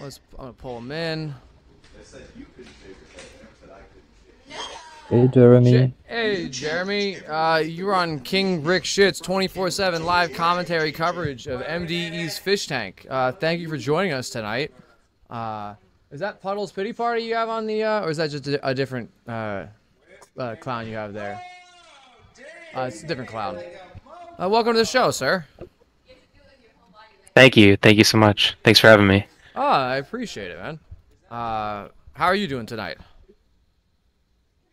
I'm gonna pull him in. Hey, Jeremy. Hey, Jeremy. You're on King Rick Shit's 24/7 live commentary coverage of MDE's Fish Tank. Thank you for joining us tonight. Is that Puddle's Pity Party you have on the, or is that just a different clown you have there? It's a different clown. Welcome to the show, sir. Thank you. Thank you so much. Thanks for having me. Oh, I appreciate it, man. How are you doing tonight?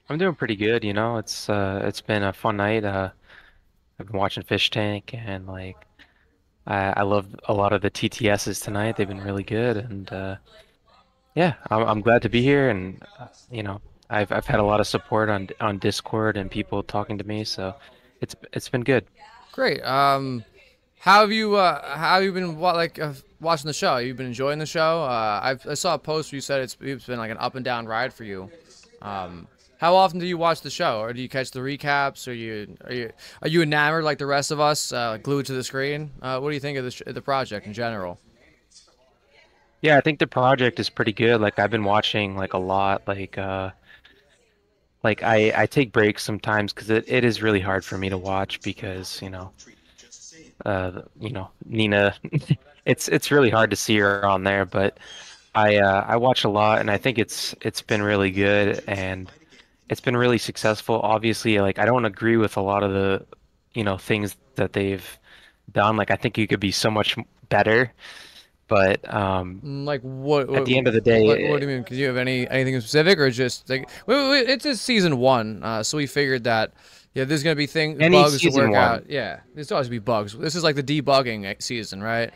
I'm doing pretty good, you know. It's been a fun night. I've been watching Fish Tank and like I love a lot of the TTSs tonight. They've been really good and yeah, I'm glad to be here and you know, I've had a lot of support on Discord and people talking to me, so it's been good. Great. How have you been watching the show? You've been enjoying the show? I saw a post where you said it's been like an up and down ride for you. How often do you watch the show, or do you catch the recaps? Are you enamored like the rest of us, glued to the screen? What do you think of the project in general? Yeah, I think the project is pretty good. Like I've been watching like a lot. Like I take breaks sometimes because it is really hard for me to watch because Nina, it's really hard to see her on there. But I watch a lot and I think it's been really good and it's been really successful. Obviously, like I don't agree with a lot of the things that they've done. Like I think you could be so much better. But Like what? at the end of the day, What do you mean? Could you have anything specific, or just like it's just season one, so we figured that there's gonna be bugs to work out. Yeah, there's always be bugs. This is like the debugging season, right?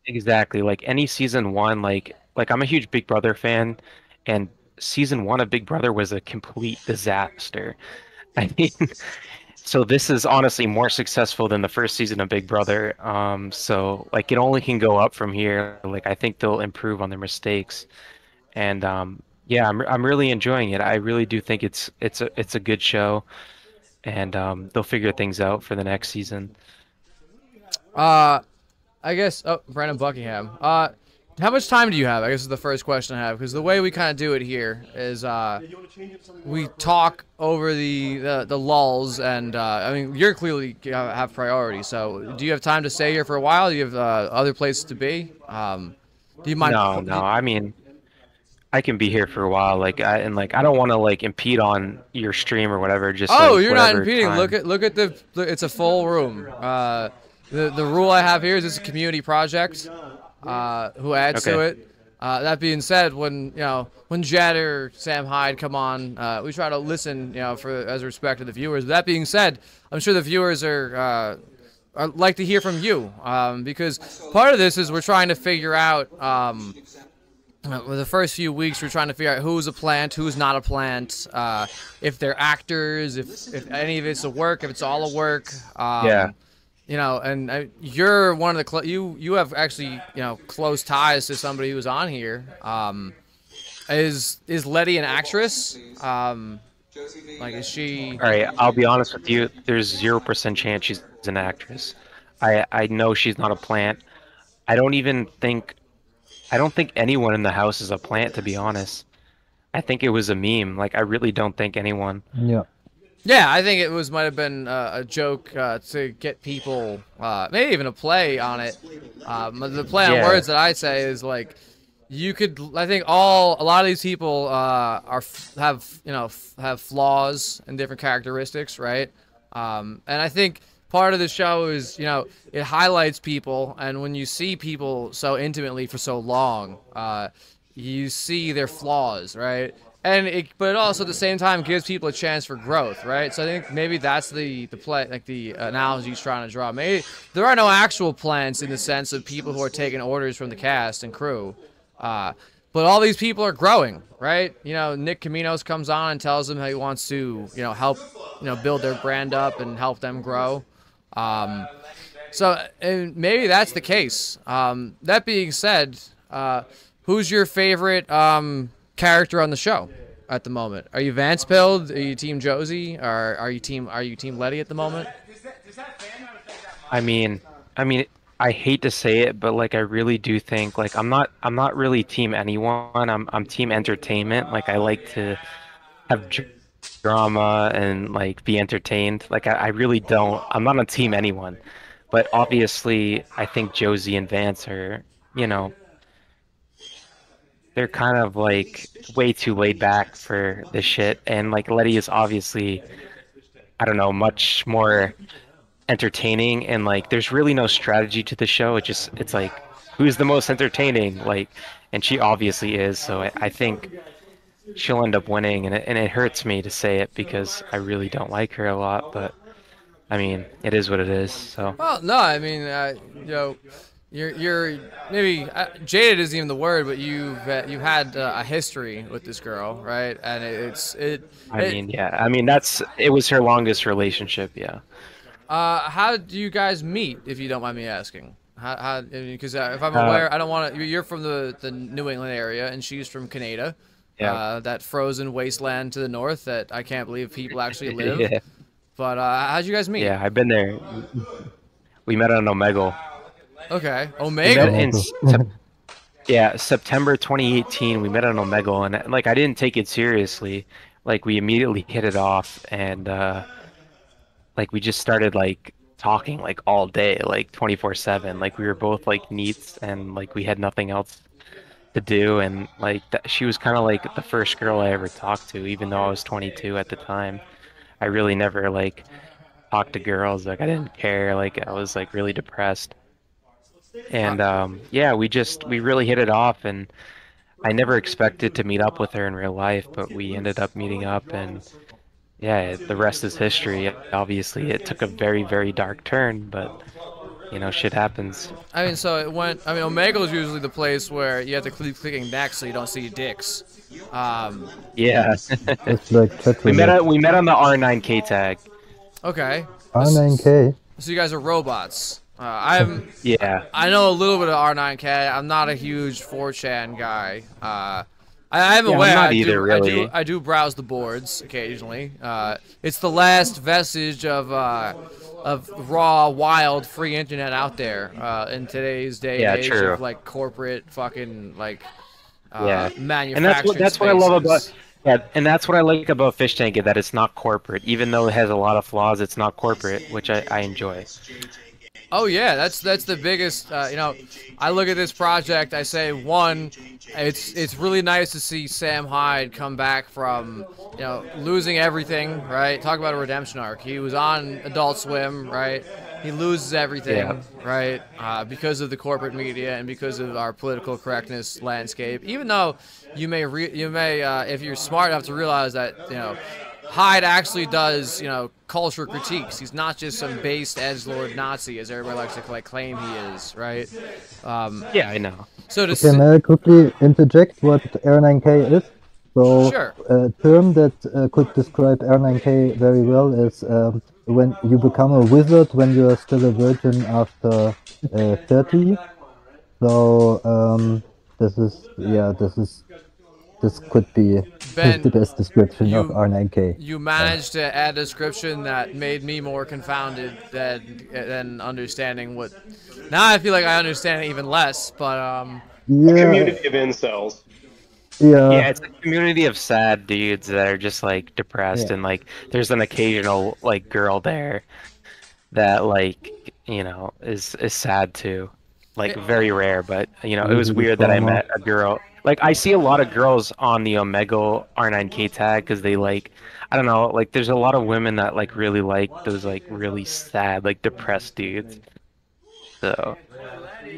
exactly, like any season one, like I'm a huge Big Brother fan, and season one of Big Brother was a complete disaster. I mean, so this is honestly more successful than the first season of Big Brother. So like it only can go up from here. Like I think they'll improve on their mistakes, and yeah, I'm really enjoying it. I really do think it's a good show, and they'll figure things out for the next season. I guess. Oh, Brandon Buckingham. How much time do you have? I guess is the first question I have, because the way we kind of do it here is we talk over the lulls, and I mean you're clearly have priority. So do you have time to stay here for a while? Do you have other places to be? Do you mind? No. I mean, I can be here for a while. Like I don't want to like impede on your stream or whatever. Just Oh, like you're not whatever impeding. time. Look at the. It's a full room. The rule I have here is it's a community project. Who adds to Okay. it. That being said, when Jed or Sam Hyde come on, we try to listen, for as respect to the viewers. That being said, I'm sure the viewers are like to hear from you, because part of this is we're trying to figure out. With the first few weeks, we're trying to figure out who's a plant, who's not a plant, if they're actors, if any of it's a work, if it's all a work. Yeah. And you're one of the you have actually close ties to somebody who's on here. Is Letty an actress? Like is she? All right. I'll be honest with you. There's 0% chance she's an actress. I know she's not a plant. I don't even think. I don't think anyone in the house is a plant, to be honest. I think it was a meme. Like I really don't think anyone. Yeah. Yeah, I think it might have been a joke to get people, maybe even a play on it. The play on Yeah. words that I'd say is like, you could. I think a lot of these people have flaws and different characteristics, right? And I think part of the show is it highlights people, and when you see people so intimately for so long, you see their flaws, right? But it also at the same time gives people a chance for growth, right? So I think maybe that's the play, like the analogy he's trying to draw. Maybe there are no actual plants in the sense of people who are taking orders from the cast and crew, but all these people are growing, right? Nick Caminos comes on and tells them how he wants to, help, build their brand up and help them grow. So and maybe that's the case. That being said, who's your favorite character on the show at the moment? Are you Vance pilled? Are you Team Josie? Or are you Team Letty at the moment? I mean, I hate to say it, but like I really do think like I'm not really team anyone. I'm team entertainment. Like I like to have drama and like be entertained. Like I really don't. I'm not on team anyone. But obviously, I think Josie and Vance are, you know, they're kind of like way too laid back for this shit. And like Letty is obviously, I don't know, much more entertaining. And like there's really no strategy to the show. It's like who's the most entertaining? Like, and she obviously is. So I think she'll end up winning. And it hurts me to say it because I really don't like her a lot. But I mean, it is what it is. So Well, no, I mean, you know, you're maybe jaded isn't even the word, but you've had a history with this girl, right? And I it mean, yeah. I mean, it was her longest relationship. Yeah. how do you guys meet, if you don't mind me asking? How because if I'm Uh, aware, I don't want to. You're from the New England area, and she's from Canada, yeah. that frozen wasteland to the north that I can't believe people actually live. Yeah. But how'd you guys meet? Yeah. I've been there. We met on Omegle. Okay, We met Omegle. in Also, yeah, September 2018. We met on Omegle, and like I didn't take it seriously. Like we immediately hit it off, and like we just started like talking like all day, like 24/7. Like we were both like neats, and like we had nothing else to do, and like she was kind of like the first girl I ever talked to, even though I was 22 at the time. I really never like talked to girls. Like I didn't care. Like I was like really depressed. Uh, And yeah, we really hit it off, and I never expected to meet up with her in real life, but we ended up meeting up, and yeah, the rest is history. Obviously, it took a very, very dark turn, but shit happens. I mean, so it went. I mean, Omegle is usually the place where you have to keep clicking next so you don't see dicks. Um, Yeah. it's like chat We met roulette. we met on the R9K tag. okay. R9K. So you guys are robots. Yeah. I know a little bit of R9K. I'm not a huge 4chan guy. I am Yeah, I'm aware. not either, really. I do browse the boards occasionally. It's the last vestige of raw, wild, free internet out there in today's day and Yeah, age true. of like corporate fucking like Yeah. And manufactured that's what I love about spaces. yeah, and that's what I like about Fish Tank, that it's not corporate. Even though it has a lot of flaws, it's not corporate, which I enjoy. Oh yeah, that's the biggest. I look at this project. I say one, it's really nice to see Sam Hyde come back from losing everything. Right, talk about a redemption arc. He was on Adult Swim. Right, he loses Yeah. everything. Right, because of the corporate media and because of our political correctness landscape. Even though if you're smart enough to realize that Hyde actually does, culture critiques. He's not just some based edgelord Nazi, as everybody likes to claim he is, right? Um, Yeah, I know. so to Okay, s may I quickly interject what R9K is? So, Sure. a term that could describe R9K very well is when you become a wizard when you are still a virgin after 30. So, this could be the Ben, best description of you R9K. you managed to add a description that made me more confounded than understanding what. Now I feel like I understand it even less, but A Yeah, community of incels. yeah, Yeah, it's a community of sad dudes that are just like depressed, yeah. and like there's an occasional like girl there that like is sad too. Like it, very rare, but it was Usually weird that I trauma. met a girl. Like I see a lot of girls on the Omegle R9K tag because they like, I don't know, like there's a lot of women that like really like those like really sad, like depressed dudes. So,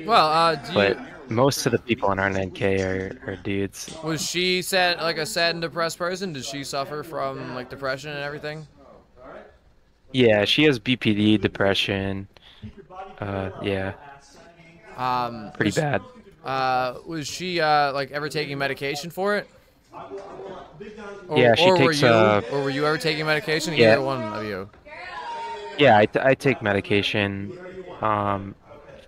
well, do but you most of the people on R9K are dudes. was she sad like a sad and depressed person? Did she suffer from like depression and everything? Yeah, she has BPD, depression. Yeah, pretty Was she, bad. like ever taking medication for it? Yeah, she Or takes were you ever taking medication? yeah, Either one of you. yeah, I take medication. Um,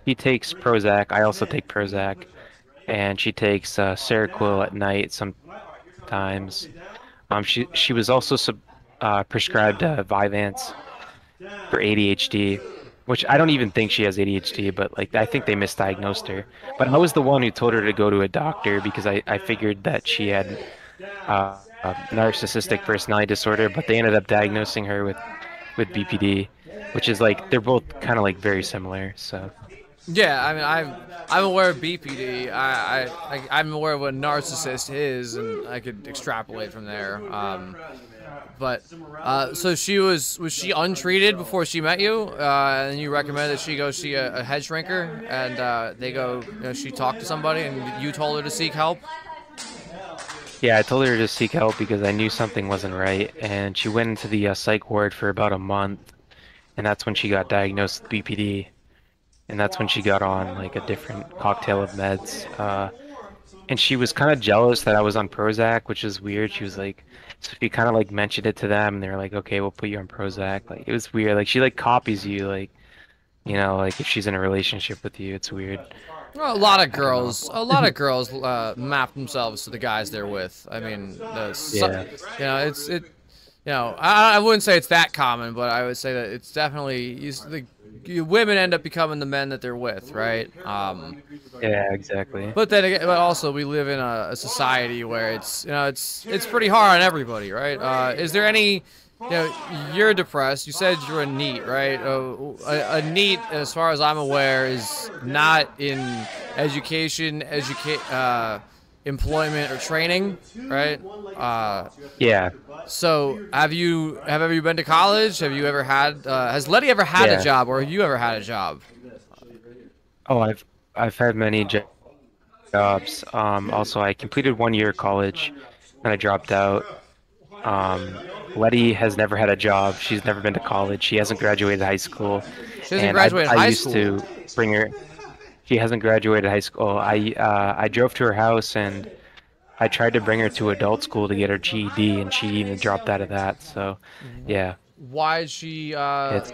she takes Prozac. I also take Prozac, and she takes Seroquel at night sometimes. She was also prescribed Vyvanse for ADHD, which I don't even think she has ADHD, but like I think they misdiagnosed her. But I was the one who told her to go to a doctor because I figured that she had narcissistic personality disorder, but they ended up diagnosing her with BPD, which is like they're both kind of like very similar. So Yeah, I mean, I'm aware of BPD. I'm aware of what a narcissist is, and I could extrapolate from there. But so was she untreated before she met you? And you recommend that she go see a head shrinker, and they go, she talked to somebody, and you told her to seek help. yeah, I told her to seek help because I knew something wasn't right, and she went into the psych ward for about a month, and that's when she got diagnosed with BPD, and that's when she got on like a different cocktail of meds. And she was kind of jealous that I was on Prozac, which is weird. She was like, so she kind of like mentioned it to them, and they were like, okay, we'll put you on Prozac. Like it was weird. Like she like copies you, like like if she's in a relationship with you, it's weird. Well, I don't know. a lot of girls map themselves to the guys they're with. I mean, Yeah, I wouldn't say it's that common, but I would say that it's definitely women end up becoming the men that they're with, right? yeah, exactly. But then again, but also we live in a society where it's pretty hard on everybody, right? Is there any, you're depressed. You said you're a NEET, right? A NEET, as far as I'm aware, is not in education, employment, or training, right? Yeah, So have you been to college? Have you ever had? Has Letty ever had a yeah. job, or have you ever had a job? Oh, I've had many jobs. Also, I completed 1 year of college, and I dropped out. Um, Letty has never had a job. She's never been to college. She hasn't graduated high school, She doesn't and graduate I high used school. to bring her. She hasn't graduated high school. I drove to her house and I tried to bring her to adult school to get her GED, and she even dropped out of that. So, yeah, Why did she it's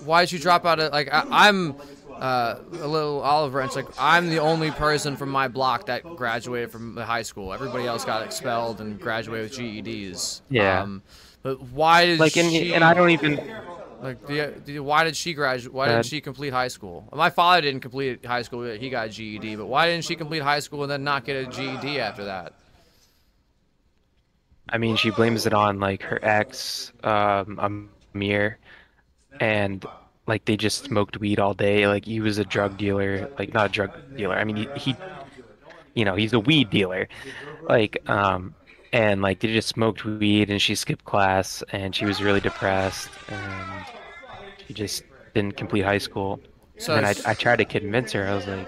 why did you drop out of I'm a little olive branch, like I'm the only person from my block that graduated from the high school. Everybody else got expelled and graduated with GEDs. yeah. But why did Like, and I don't even. why did she graduate? Why didn't Bad. she complete high school? My father didn't complete high school. He got a GED. But why didn't she complete high school and then not get a GED after that? I mean, she blames it on like her ex, Amir, and like they just smoked weed all day. Like he was a drug dealer, like not a drug dealer. I mean, he's a weed dealer. Like, and like they just smoked weed, and she skipped class, and she was really depressed, and she just didn't complete high school. And So then I tried to convince her. I was like,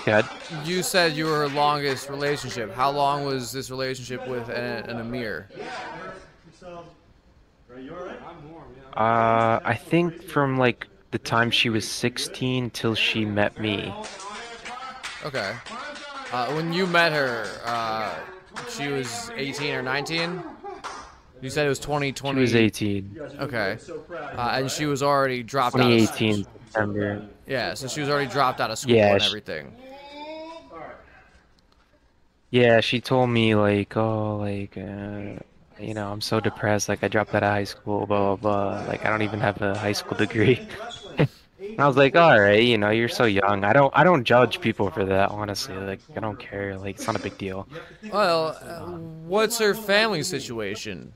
God, you said you were longest relationship. How long was this relationship with an Amir? I think from like the time she was 16 till she met me. Okay. When you met her, she was 18 or 19? You said it was She was 2020. 18. Okay. And she was already dropped out of. 2018 September. Yeah, so she was already dropped out of school Yeah, and everything. yeah, she told me like, oh, like, I'm so depressed. Like, I dropped out of high school, blah, blah, blah. Like, I don't even have a high school degree. And I was like, all right, you're so young. I don't judge people for that, honestly. Like, I don't care. Like, it's not a big deal. Well, what's her family situation?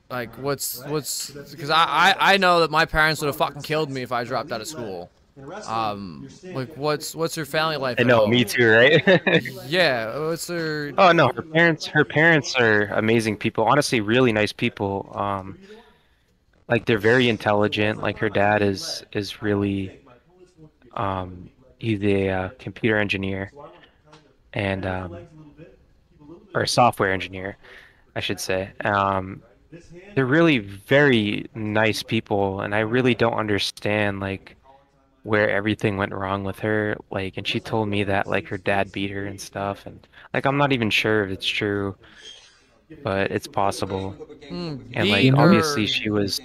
Like, because I know that my parents would have fucking killed me if I dropped out of school. Like, what's her family life I at know, home? me too, right? Yeah, what's her? Oh no, her parents are amazing people. Honestly, really nice people. Like they're very intelligent. Like her dad is really he's a computer engineer and or a software engineer, I should say. They're really very nice people, and I really don't understand like where everything went wrong with her. Like, and she told me that like her dad beat her and stuff, and like I'm not even sure if it's true, but it's possible. And like Beat You men obviously her. she was.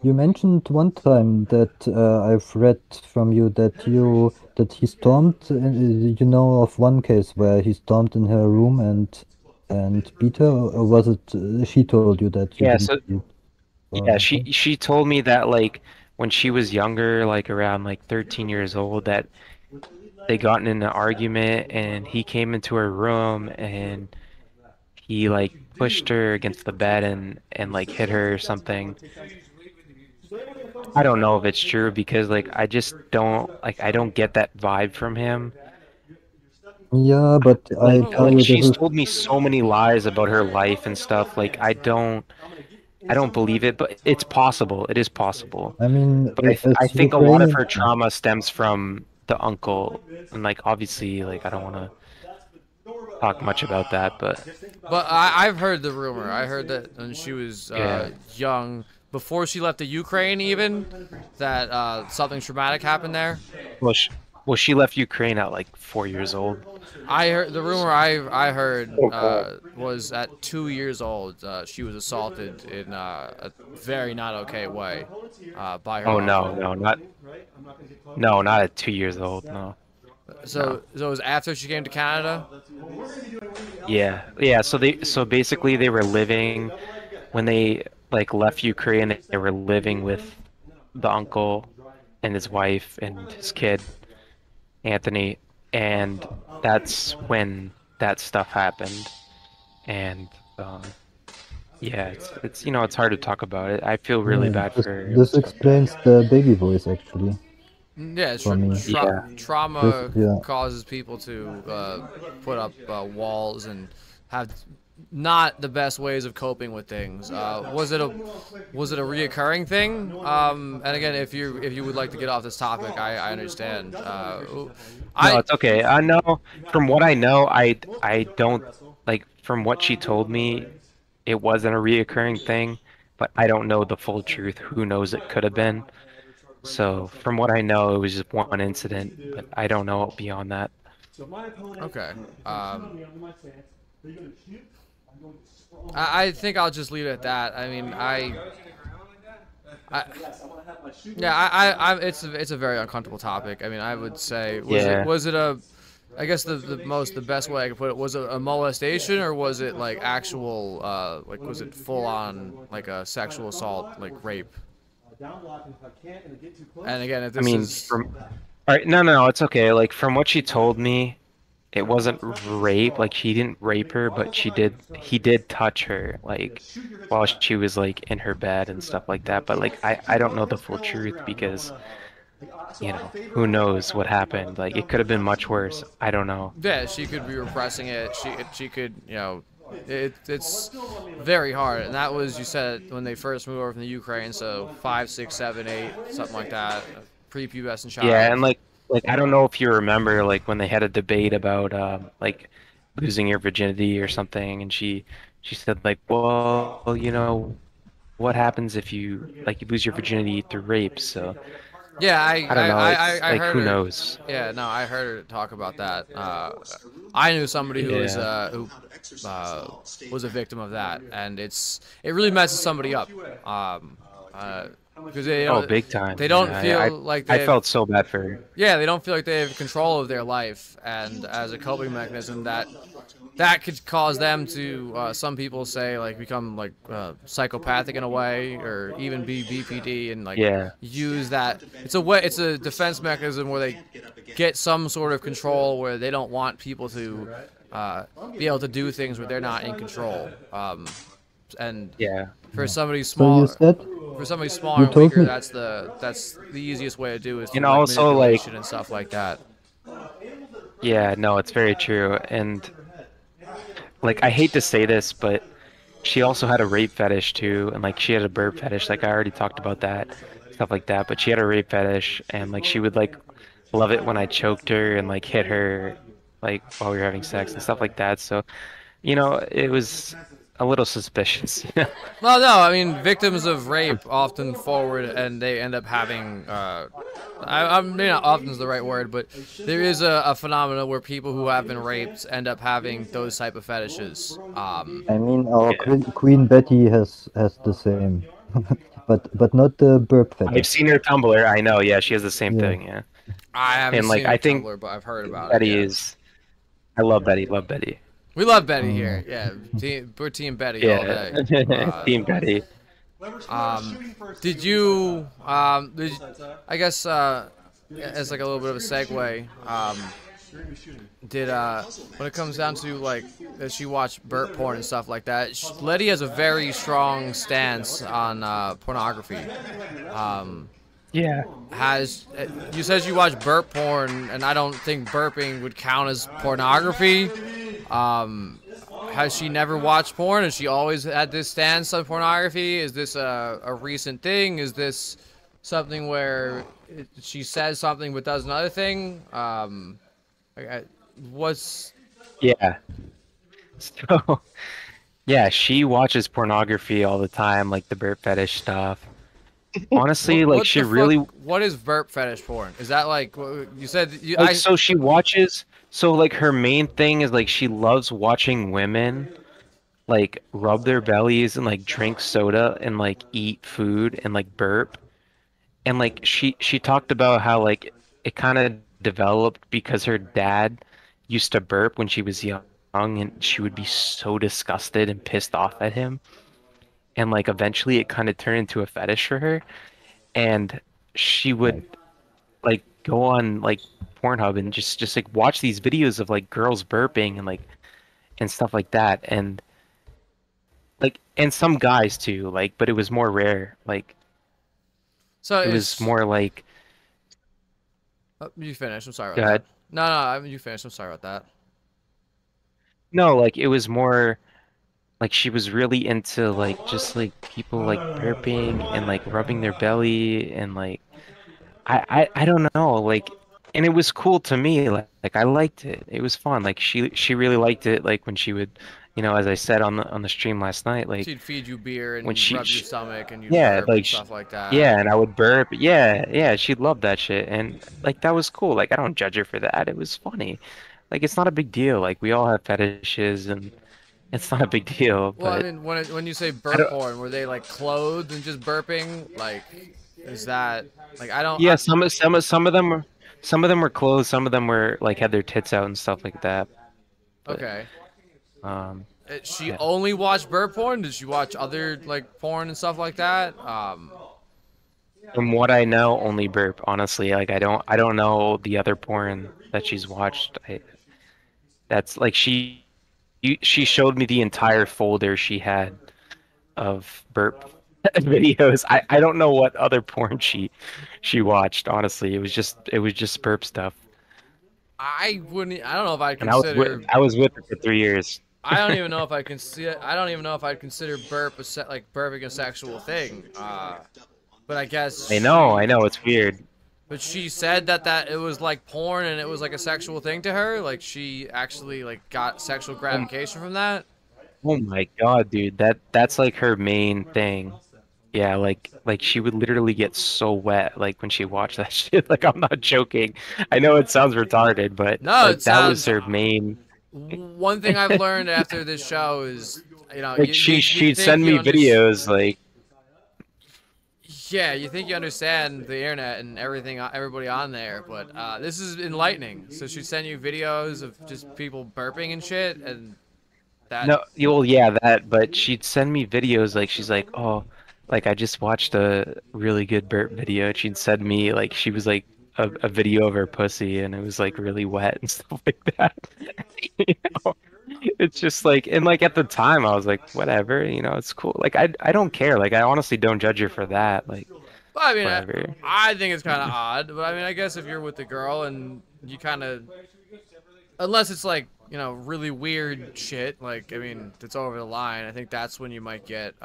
you mentioned one time that I've read from you that he stormed. You know of one case where he stormed in her room and beat her, or was it she told you that you Yeah, didn't so do it? Yeah, she told me that like when she was younger, like around like 13 years old, that they got in an argument and he came into her room and he like pushed her against the bed and like hit her or something. I don't know if it's true because like I don't get that vibe from him. Yeah, but I Like tell Well, like you, this she's is. told me so many lies about her life and stuff. Like I don't believe it, but it's possible. It is possible. I mean, But I as think a lot of Ukrainian. her trauma stems from the uncle, and like obviously, like I don't want to talk much about that, but but I've heard the rumor. I heard that when she was yeah. young, before she left the Ukraine, even that something traumatic happened there. Well, she left Ukraine at like 4 years old. I heard the rumor. I heard was at 2 years old. She was assaulted in a very not okay way by her Oh uncle. no, not at 2 years old. No, no. So it was after she came to Canada. Yeah, yeah. So basically they were living when they like left Ukraine. They were living with the uncle and his wife and his kid, Anthony, and that's when that stuff happened. And um, yeah, it's it's hard to talk about it. I feel really Yeah, bad for her. It this was, explains the baby voice actually Yeah, for me. yeah, trauma Yeah. causes people to put up walls and have not the best ways of coping with things. Was it a reoccurring thing? And again, if you would like to get off this topic, I understand. no, I it's okay. I know from what I know, I don't like from what she told me, it wasn't a reoccurring thing, but I don't know the full truth. Who knows? It could have been. So from what I know, it was just one incident, but I don't know beyond that. okay. I think I'll just leave it at that. I mean, I yeah, it's a very uncomfortable topic. I mean, I would say Yeah. was it a I guess the best way I could put it was it a molestation or was it like actual like was it full on like a sexual assault like rape? And again, if I this mean, is from all right, no, it's okay. Like from what she told me, it wasn't rape. Like he didn't rape her, but he did touch her like while she was like in her bed and stuff like that. But like I don't know the full truth because, who knows what happened. Like it could have been much worse. I don't know. yeah, she could be repressing it. She could it's very hard. And that was you said when they first moved over from the Ukraine, so 5, 6, 7, 8, something like that, prepubescent Yeah, child. and like I don't know if you remember like when they had a debate about like losing your virginity or something, and she said like, well, what happens if you lose your virginity through rape? So Yeah, I don't know. It's I like heard who her. knows? Yeah, no, I heard her talk about that. I knew somebody Yeah. who was a victim of that, and it really messes somebody up. Because Oh, big time. they don't Yeah, feel like I they have, felt so bad for her. yeah, they don't feel like they have control of their life, and as a coping mechanism, that could cause them to some people say like become like psychopathic in a way, or even be BPD and like Yeah. use that. It's a defense mechanism where they get some sort of control where they don't want people to be able to do things where they're not in control. And Yeah. for somebody So you small, said for somebody you smaller and told weaker, me. that's the easiest way to do is And through like also like manipulation and stuff like that. yeah, no, it's very true. And like I hate to say this, but she also had a rape fetish too, and like she had a burp fetish. Like I already talked about that, stuff like that. But she had a rape fetish, and like she would like love it when I choked her and like hit her, like while we were having sex and stuff like that. So, it was a little suspicious. Well, no, I mean victims of rape often forward and they end up having. Maybe not often is the right word, but there is a phenomena where people who have been raped end up having those type of fetishes. I mean, our Yeah. Queen Betty has the same, but not the burp I've fetish. seen her Tumblr. I know. Yeah, she has the same Yeah. thing. Yeah, I haven't and like seen I her think Tumblr, but I've heard about it. Betty Yeah, is. I love Betty. Love Betty. we love Betty Oh, here. Yeah, we're Team Betty all Yeah, day. Team Betty. Did you, I guess, as like a little bit of a segue, when it comes down to like, does she watch burp porn and stuff like that? Letty has a very strong stance on pornography. Yeah. You said you watch burp porn, and I don't think burping would count as pornography. Has she never watched porn? Has she always had this stance on pornography? Is this a recent thing? Is this something where she says something but does another thing? What's... Yeah. So, yeah, she watches pornography all the time, like the burp fetish stuff. Honestly, like she really. What is burp fetish porn? Is that like you said? So she watches. So like her main thing is like she loves watching women, like rub their bellies and like drink soda and like eat food and like burp. And like she talked about how like it kind of developed because her dad used to burp when she was young, and she would be so disgusted and pissed off at him. And like eventually it kind of turned into a fetish for her, and she would like go on like Pornhub and just like watch these videos of like girls burping and like and stuff like that, and like and some guys too, like, but it was more rare. Like so it was more like. You finish. I'm sorry Go about ahead. that. No, you finish. I'm sorry about that. No, like it was more like she was really into like just like people like burping and like rubbing their belly and like I don't know, like, and it was cool to me, like I liked it. It was fun. Like she really liked it, like when she would, as I said on the stream last night, like She'd feed you beer and when rub your stomach and you'd yeah, burp like and stuff like that. yeah, and I would burp. Yeah, she'd love that shit, and like that was cool. Like I don't judge her for that. It was funny. Like it's not a big deal. Like we all have fetishes, and it's not a big deal. Well, I But mean, when you say I burp don't. porn, were they like clothed and just burping? Like, is that like I don't? Yeah, some of them were clothed. Some of them were like had their tits out and stuff like that. But Okay. um, She yeah. only watched burp porn? Did she watch other like porn and stuff like that? From what I know, only burp. Honestly, like I don't know the other porn that she's watched. That's like she showed me the entire folder she had of burp videos. I don't know what other porn she watched. Honestly, it was just burp stuff. I wouldn't. I don't know if I'd And I was with consider. I was with her for 3 years. I don't even know if I can see it. I don't even know if I'd consider like burping a sexual thing. But I guess I know, it's weird. But she said that it was like porn and it was like a sexual thing to her. Like she actually like got sexual gratification from that. Oh my God, dude, that's like her main thing. Yeah, like she would literally get so wet like when she watched that shit. Like I'm not joking. I know it sounds retarded, but No, like it that was sounds. her main. One thing I've learned after this show is, Like you she'd think send me videos like. Yeah, you think you understand the internet and everything, everybody on there, but this is enlightening. So she'd send you videos of just people burping and shit, and that. No, well, yeah, that, but she'd send me videos like she's like, oh, like I just watched a really good burp video. And she'd send me like she was like a video of her pussy and it was like really wet and stuff like that. You know? It's just like, and like at the time I was like, whatever, it's cool. Like I don't care. Like I honestly don't judge her for that. Like Well, I mean, whatever. I think it's kind of odd, but I mean, I guess if you're with the girl and you kind of, unless it's like, really weird shit, like, I mean, it's over the line, I think that's when you might get,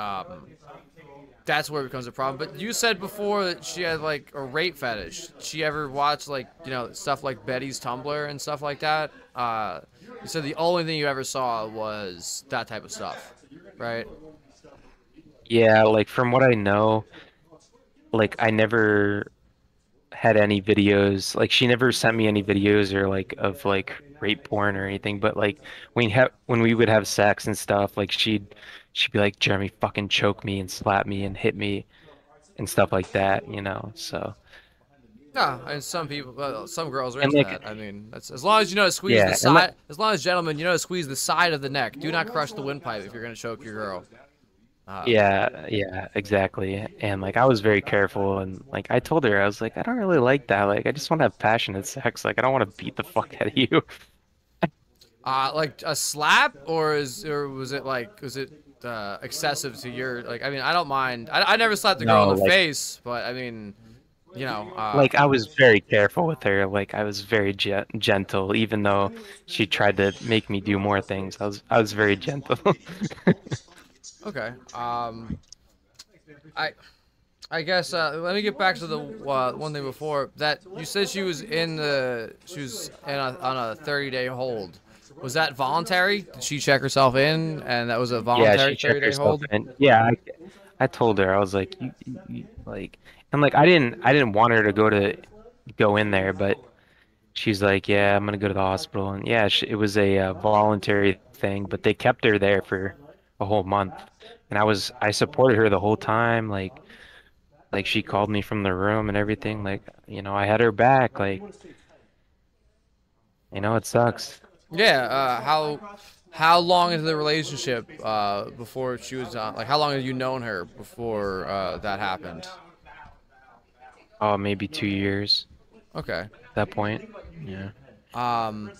that's where it becomes a problem. But you said before that she had, like, a rape fetish. She ever watched, like, stuff like Betty's Tumblr and stuff like that? You said the only thing you ever saw was that type of stuff, right? Yeah, like from what I know, like I never had any videos. Like she never sent me any videos or like of like rape porn or anything. But like when we would have sex and stuff, like she'd be like, Jeremy, fucking choke me and slap me and hit me and stuff like that. So Yeah, and some people, well, some girls are and into like that. I mean, that's as long as you know to squeeze the yeah, and like side. As long as gentlemen, you know to squeeze the side of the neck. Do not crush the windpipe if you're gonna choke your girl. Yeah, yeah, exactly. And like I was very careful and like I told her I was like I don't really like that. Like I just want to have passionate sex. Like I don't want to beat the fuck out of you. Like a slap, or was it excessive to your like? I mean, I don't mind. I never slapped a girl in No, the like face, but I mean, you know, I was very careful with her. Like I was very gentle even though she tried to make me do more things. I was very gentle. okay. I I guess let me get back to the one thing before that. You said she was on a 30-day hold. Was that voluntary? Did she check herself in, and that was a Yeah, voluntary she checked 30-day herself hold? in. Yeah, I told her I was like like and like I didn't want her to go in there, but she's like, yeah, I'm gonna go to the hospital, and yeah, it was a voluntary thing, but they kept her there for a whole month, and I supported her the whole time, like she called me from the room and everything, like I had her back, like it sucks. Yeah. How long into the relationship before she was like how long had you known her before that happened? Oh, maybe 2 years Okay. at that point. Yeah. Um,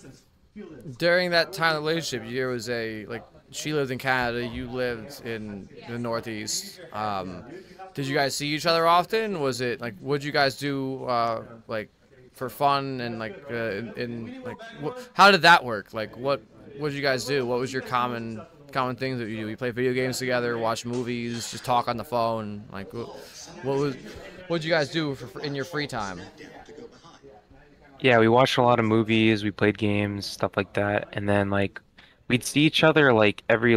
During that time of the relationship, there was a like she lived in Canada, you lived in the Northeast. Did you guys see each other often? Was it like what'd you guys do like for fun and like like how did that work? Like what did you guys do? What was your common things that you do? You play video games together, watch movies, just talk on the phone. Like what did you guys do in your free time? Yeah, we watched a lot of movies, we played games, stuff like that, and then like we'd see each other like every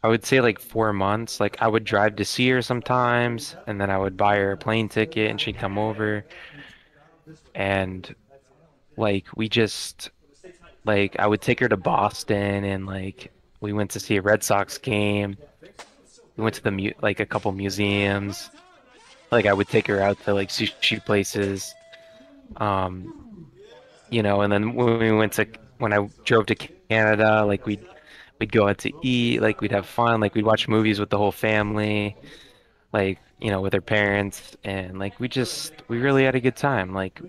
I would say like 4 months. Like I would drive to see her sometimes, and then I would buy her a plane ticket and she'd come over, and like we just like I would take her to Boston, and like we went to see a Red Sox game. We went to the mu like a couple museums. Like I would take her out to like sushi places. Um, and then when I drove to Canada, like we'd go out to eat, like we'd have fun, like we'd watch movies with the whole family, like with her parents, and like we really had a good time. Like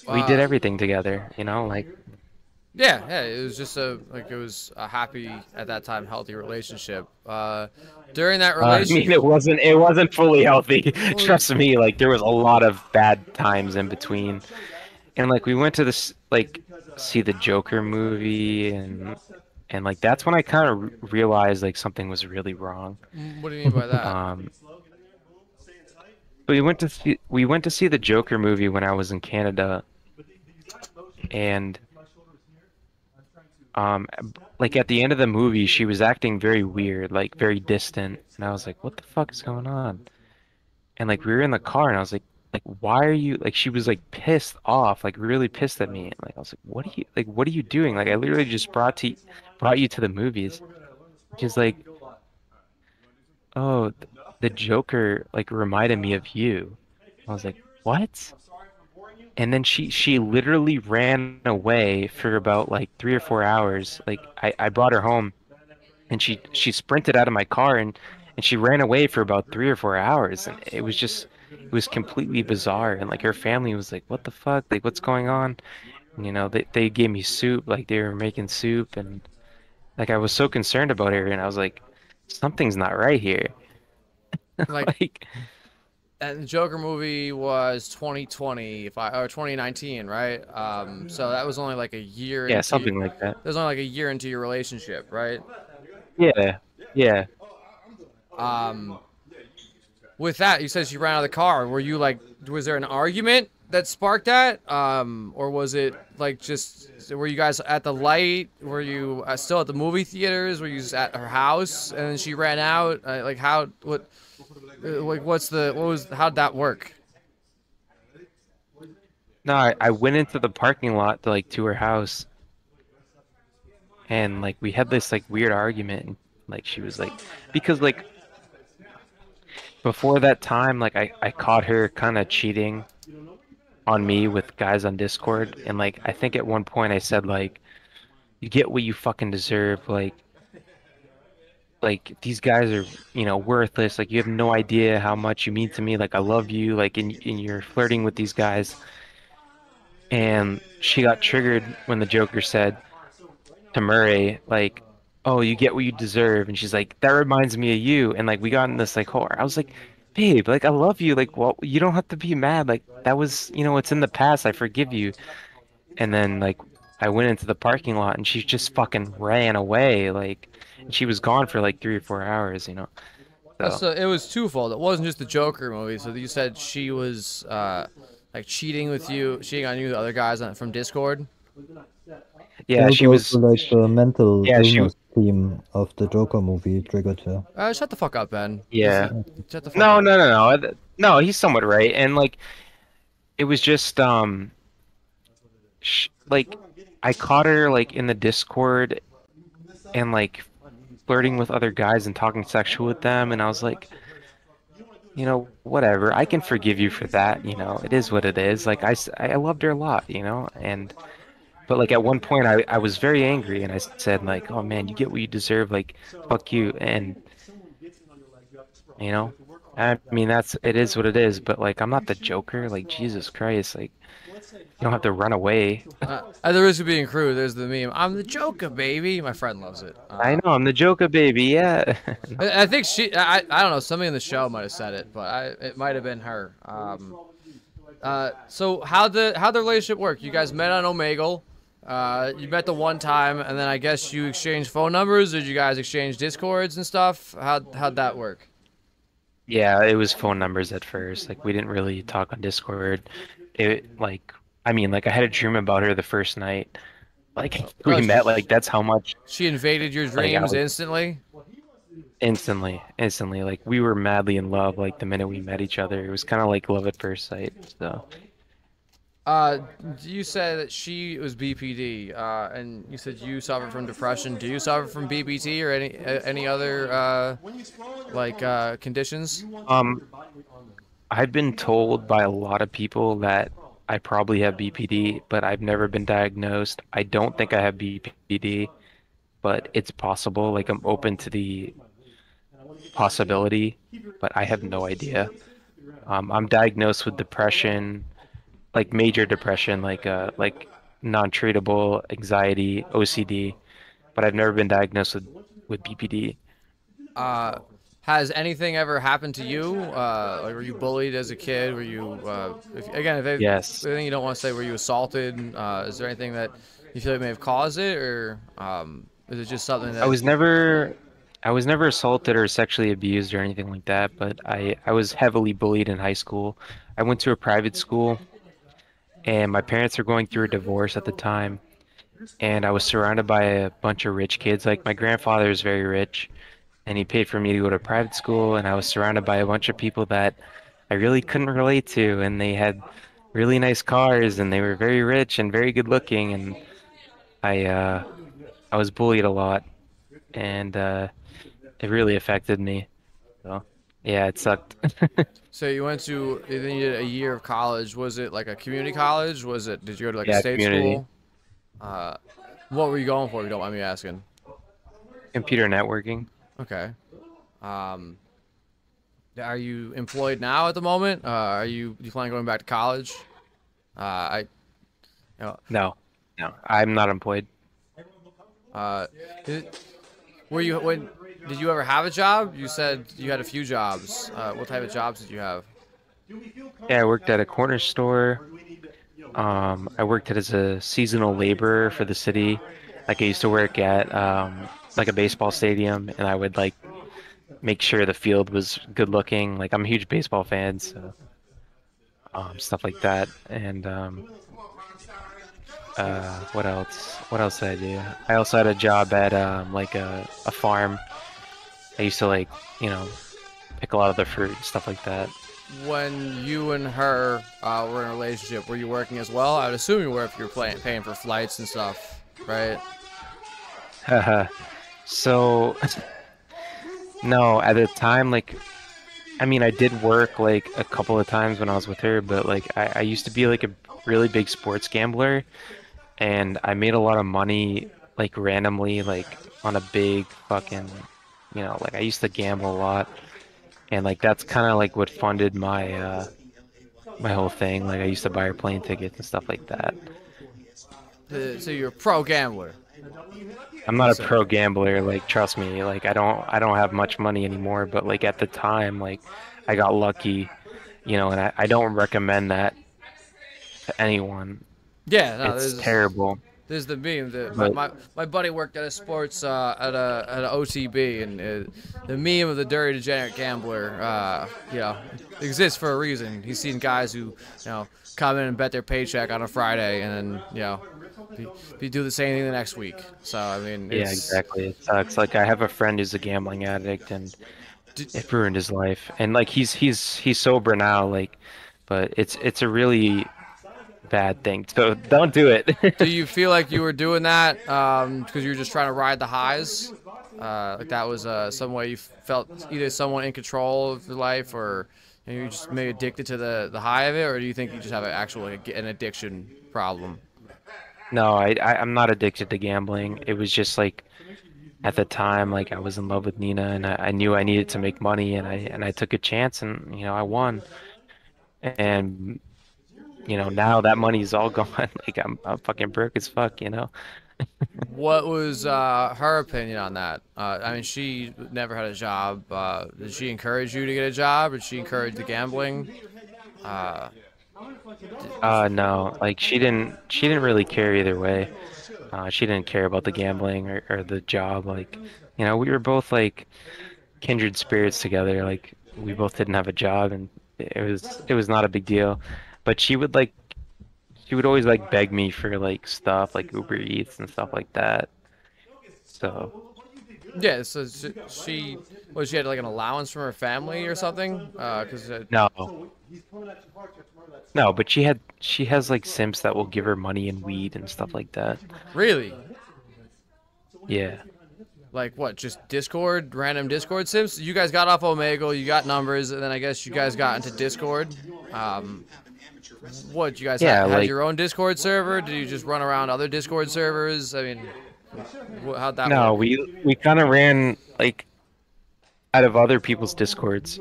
we did Uh, everything together, like Yeah, yeah, it was just it was a happy at that time healthy relationship. During that I mean relationship, it wasn't fully healthy. well, Trust me, like there was a lot of bad times in between. And like we went to this like see the Joker movie, and like that's when I kind of realized like something was really wrong. what do you mean by that? Um, but we went to see the Joker movie when I was in Canada, and um, like at the end of the movie, she was acting very weird, like very distant, and I was like, "What the fuck is going on?" And like we were in the car, and I was like, why are you like? She was like pissed off, like really pissed at me. And, like I was like, what are you doing? Like I literally just brought you to the movies. She's like, oh, the Joker like reminded me of you. I was like, what? And then she literally ran away for about like 3 or 4 hours. Like I brought her home, and she sprinted out of my car, and she ran away for about 3 or 4 hours, and it was completely bizarre, and like her family was like, what the fuck, like what's going on? And, they gave me soup, like they were making soup, and like I was so concerned about her, and I was like, something's not right here. Like, Like and the Joker movie was 2020, if I or 2019, right? So that was only like a year yeah, into something like that. that was only like a year into your relationship, right? Yeah, yeah. Um, with that, you said she ran out of the car. Were you like, was there an argument that sparked that? Or was it like just, were you guys at the light? Were you still at the movie theaters? Were you just at her house and then she ran out? Like how'd that work? No, I went into the parking lot to her house, and like we had this like weird argument, and like she was like, because like before that time, like I caught her kind of cheating on me with guys on Discord, and like I think at one point I said like, you get what you fucking deserve, like like these guys are, you know, worthless. Like you have no idea how much you mean to me. Like I love you. Like and you're flirting with these guys. And she got triggered when the Joker said to Murray, like, "Oh, you get what you deserve." And she's like, "That reminds me of you." And like we got in this like whole. I was like, "Babe, like I love you. Like, well, you don't have to be mad. Like that was, you know, it's in the past. I forgive you." And then like I went into the parking lot and she just fucking ran away. Like, and she was gone for like 3 or 4 hours. You know. So So it was twofold. It wasn't just the Joker movie. So you said she was like cheating with you, cheating on you with other guys from Discord. yeah, Felt she also was. like the mental Yeah, she. illness theme of the Joker movie triggered her. Shut the fuck up, Ben. Yeah. Shut the fuck No, up. no, no, no. No, he's somewhat right. And like it was just like I caught her like in the Discord and like flirting with other guys and talking sexual with them and I was like, you know, whatever. I can forgive you for that, you know. It is what it is. Like I loved her a lot, you know. And but like at one point I was very angry and I said like, "Oh man, you get what you deserve. Like fuck you." And you know, I mean that's it is what it is, but like I'm not the Joker. Like Jesus Christ, like you don't have to run away. At the risk of being crude, there's the meme. I'm the Joker, baby. My friend loves it. I know I'm the Joker, baby. Yeah. I think I don't know. Somebody in the show might have said it, but it might have been her. So how'd the relationship work? You guys met on Omegle. You met the one time, and then I guess you exchanged phone numbers. Did you guys exchange Discords and stuff? How'd that work? Yeah, it was phone numbers at first. Like we didn't really talk on Discord. It like I mean, like I had a dream about her the first night. Like we Oh, met, like that's how much she invaded your like I dreams was instantly. instantly. Like we were madly in love like the minute we met each other. It was kind of like love at first sight. So Uh, you said that she was BPD, and you said you suffer from depression. Do you suffer from BPT or any other conditions? um I've been told by a lot of people that I probably have BPD, but I've never been diagnosed. I don't think I have BPD, but it's possible. Like I'm open to the possibility, but I have no idea. I'm diagnosed with depression, like major depression, like non-treatable anxiety, OCD, but I've never been diagnosed with BPD. Uh, has anything ever happened to you? Like, were you bullied as a kid? Were you, if Yes. anything you don't want to say, were you assaulted? Is there anything that you feel like may have caused it, or is it just something I that? was never I was never assaulted or sexually abused or anything like that, but I was heavily bullied in high school. I went to a private school and my parents were going through a divorce at the time, and I was surrounded by a bunch of rich kids. Like my grandfather is very rich and he paid for me to go to private school and I was surrounded by a bunch of people that I really couldn't relate to and they had really nice cars and they were very rich and very good looking and I uh I was bullied a lot and it really affected me. So yeah, it sucked. So you went to, then you did a year of college. Was it like a community college? Did you go to like a Yeah, state community. school? Uh, what were you going for, if you don't mind me asking? Computer networking. Okay. Um, are you employed now at the moment? Do you plan on going back to college? I, you know, No, no, I'm not employed. uh, did, were you when did you ever have a job? You said you had a few jobs. What type of jobs did you have? Yeah, I worked at a corner store. I worked as a seasonal laborer for the city. Like I used to work at like a baseball stadium, and I would like make sure the field was good looking. Like I'm a huge baseball fan, so stuff like that. And what else? What else did I do? I also had a job at like a farm. I used to like, you know, pick a lot of the fruit and stuff like that. When you and her were in a relationship, were you working as well? I would assume you were if you were paying for flights and stuff, right? Haha. So, no, at the time, like, I mean, I did work like a couple of times when I was with her, but like, I used to be like a really big sports gambler, and I made a lot of money like randomly, like on a big fucking you know, like I used to gamble a lot, and like that's kind of like what funded my my whole thing. Like I used to buy her plane tickets and stuff like that. So you're a pro gambler. I'm You not a said. pro gambler, like trust me, like I don't have much money anymore, but like at the time, like I got lucky, you know, and I don't recommend that to anyone. Yeah, no, It's terrible. there's the meme. But My buddy worked at a sports at a OTB, and the meme of the dirty degenerate gambler, you know, exists for a reason. He's seen guys who, you know, come in and bet their paycheck on a Friday, and then, you know, be do the same thing the next week. So I mean, yeah, it's. exactly. It sucks. Like I have a friend who's a gambling addict and it ruined his life. And like he's sober now, like, but it's a really bad thing. So don't do it. Do you feel like you were doing that because you were just trying to ride the highs? Like that was some way you felt either someone in control of your life, or you know, you just maybe addicted to the high of it, or do you think you just have an addiction problem? No, I'm not addicted to gambling. It was just like at the time, like I was in love with Nina and I knew I needed to make money and I took a chance and you know I won. And you know now that money's all gone. Like I'm fucking broke as fuck, you know. What was her opinion on that? I mean, she never had a job. Did she encourage you to get a job? Did she encourage the gambling? Uh, No, like she didn't really care either way. She didn't care about the gambling or the job. Like, you know, we were both like kindred spirits together. Like we both didn't have a job and it was not a big deal. But she would always like beg me for like stuff like Uber Eats and stuff like that. So yeah, so she had like an allowance from her family or something? no, no, but she has like simps that will give her money and weed and stuff like that. Really? Yeah. Like what? Just Discord, random Discord sims? You guys got off Omegle, you got numbers, and then I guess you guys got into Discord. Um, what? You guys Yeah, had like your own Discord server? Did you just run around other Discord servers? I mean, how'd that no, work? we kind of ran like out of other people's discords,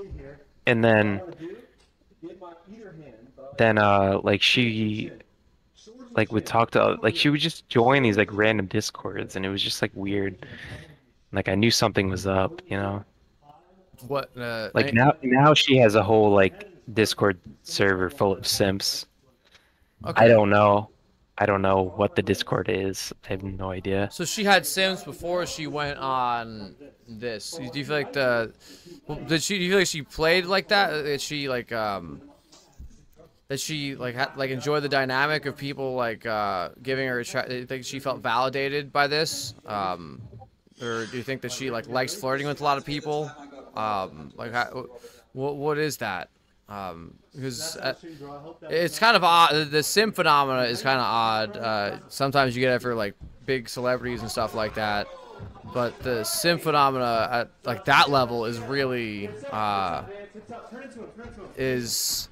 and then like she like would talk to like she would just join these like random discords, and it was just like weird. Like I knew something was up, you know. What? Like now she has a whole like Discord server full of simps. I Okay. don't know. I don't know what the Discord is. I have no idea. So she had Sims before she went on this. Do you feel like do you feel like she played like that? That she like enjoy the dynamic of people like giving her think she felt validated by this, or do you think that she like likes flirting with a lot of people? What is that? Because it's kind of odd. The sim phenomena is kind of odd. Sometimes you get it for like big celebrities and stuff like that, but the sim phenomena at like that level is really is.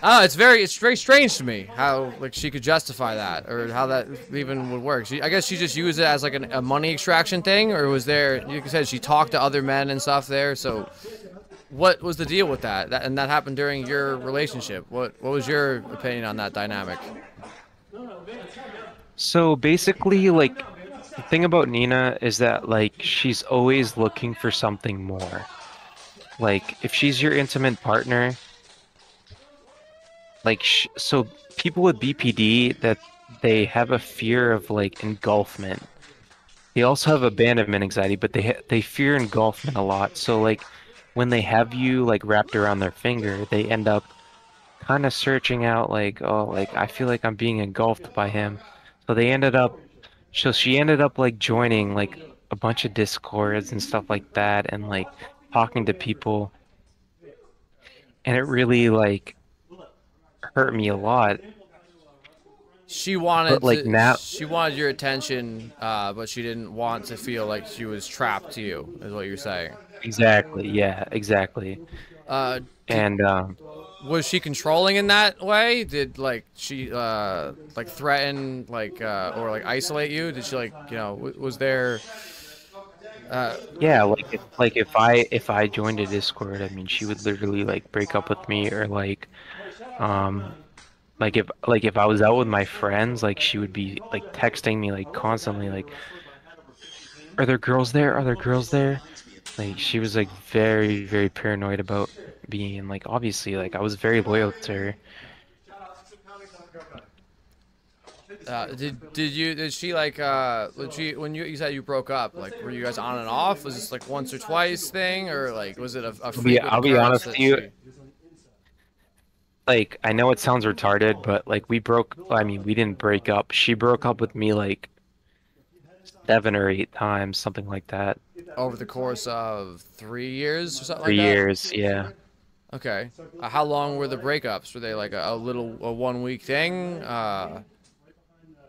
Oh, it's very strange to me how like she could justify that or how that even would work. I guess she just used it as like a money extraction thing, or was there? You said she talked to other men and stuff there. So, what was the deal with that? And that happened during your relationship. What was your opinion on that dynamic? So basically, like the thing about Nina is that like she's always looking for something more. Like if she's your intimate partner, like so people with BPD that they have a fear of like engulfment. They also have abandonment anxiety, but they fear engulfment a lot. So like when they have you like wrapped around their finger, they end up kind of searching out like, oh, like I feel like I'm being engulfed by him. So she ended up like joining like a bunch of discords and stuff like that and like talking to people, and it really like hurt me a lot. But like now, She wanted your attention, but she didn't want to feel like she was trapped to you, is what you're saying. exactly, yeah, exactly. Uh, And was she controlling in that way? Did like she like threaten like or like isolate you? Did she like was there Yeah, like if I joined a Discord, I mean, she would literally like break up with me, or um like if I was out with my friends, like she would be like texting me like constantly, like, are there girls there? Are there girls there? Like she was like very, very paranoid about being like, obviously, like I was very loyal to her. Did she like when you said you broke up, like were you guys on and off? Was this like once or twice thing, or like was it a frequent I'll be occurrence honest that with you, she? like I know it sounds retarded, but like I mean, we didn't break up. She broke up with me like 7 or 8 times, something like that. Over the course of 3 years or something For like that? years, yeah. Okay. How long were the breakups? Were they like a 1 week thing?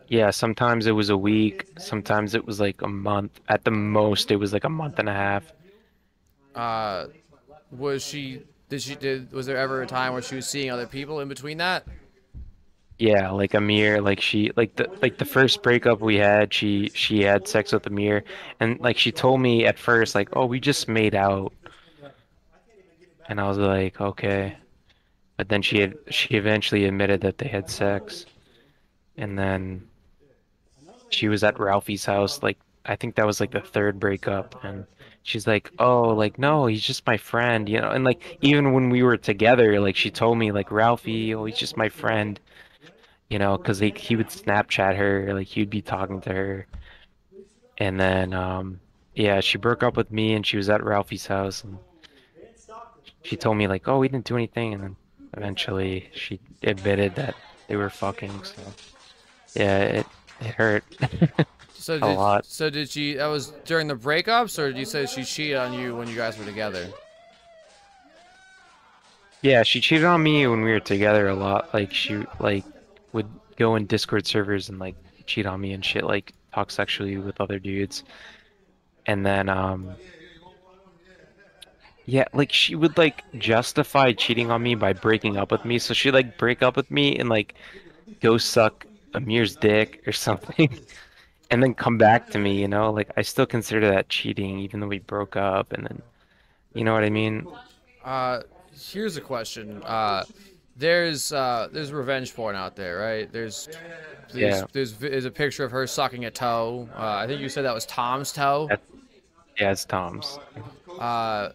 Yeah, sometimes it was a week, sometimes it was like a month. At the most, it was like a month and a half. Uh, was she? Was there ever a time where she was seeing other people in between that? Yeah, like Amir, like the first breakup we had, she had sex with Amir, and like she told me at first, like, oh, we just made out, and I was like, okay, but then she eventually admitted that they had sex, and then she was at Ralphie's house, like I think that was like the third breakup, and she's like, oh, like no, he's just my friend, you know, and like even when we were together, like she told me like Ralphie, oh, he's just my friend. You know, because he would Snapchat her, like he'd be talking to her, and then yeah, she broke up with me, and she was at Ralphie's house, and she told me like, oh, we didn't do anything, and then eventually she admitted that they were fucking. So yeah, it hurt So a lot. did she? That was during the breakups, or did you say she cheated on you when you guys were together? Yeah, she cheated on me when we were together a lot. Like she like would go in Discord servers and like cheat on me and shit, like talk sexually with other dudes, and then yeah, like she would like justify cheating on me by breaking up with me. So she'd like break up with me and like go suck Amir's dick or something and then come back to me, you know? Like I still consider that cheating even though we broke up, and then you know what I mean? Uh, Here's a question. There's revenge porn out there, right? Yeah. There's a picture of her sucking a toe. I think you said that was Tom's toe. That's yeah, it's Tom's. Uh,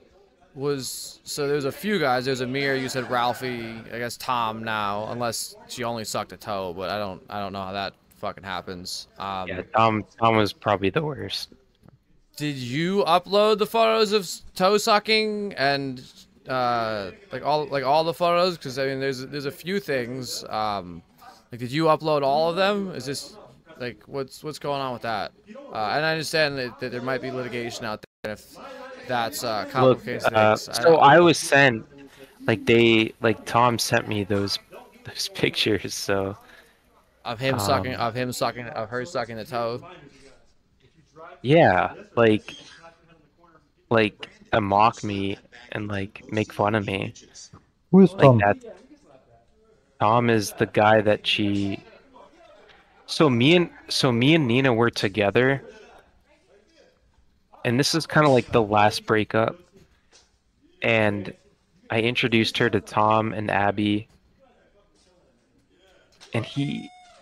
so there's a few guys. There's Amir. You said Ralphie. I guess Tom now, unless she only sucked a toe. But I don't know how that fucking happens. Yeah, Tom was probably the worst. Did you upload the photos of toe sucking and like all the photos? Because I mean, there's a few things. Like, did you upload all of them? Is this like what's going on with that? And I understand that there might be litigation out there. If that's Look, complicates things, so I was sent like Tom sent me those pictures, so um of her sucking the toe. yeah, like mock me and like make fun of me. Who is Like Tom? that Tom is the guy that she so me and Nina were together, and this is kind of like the last breakup, and I introduced her to Tom and Abby, and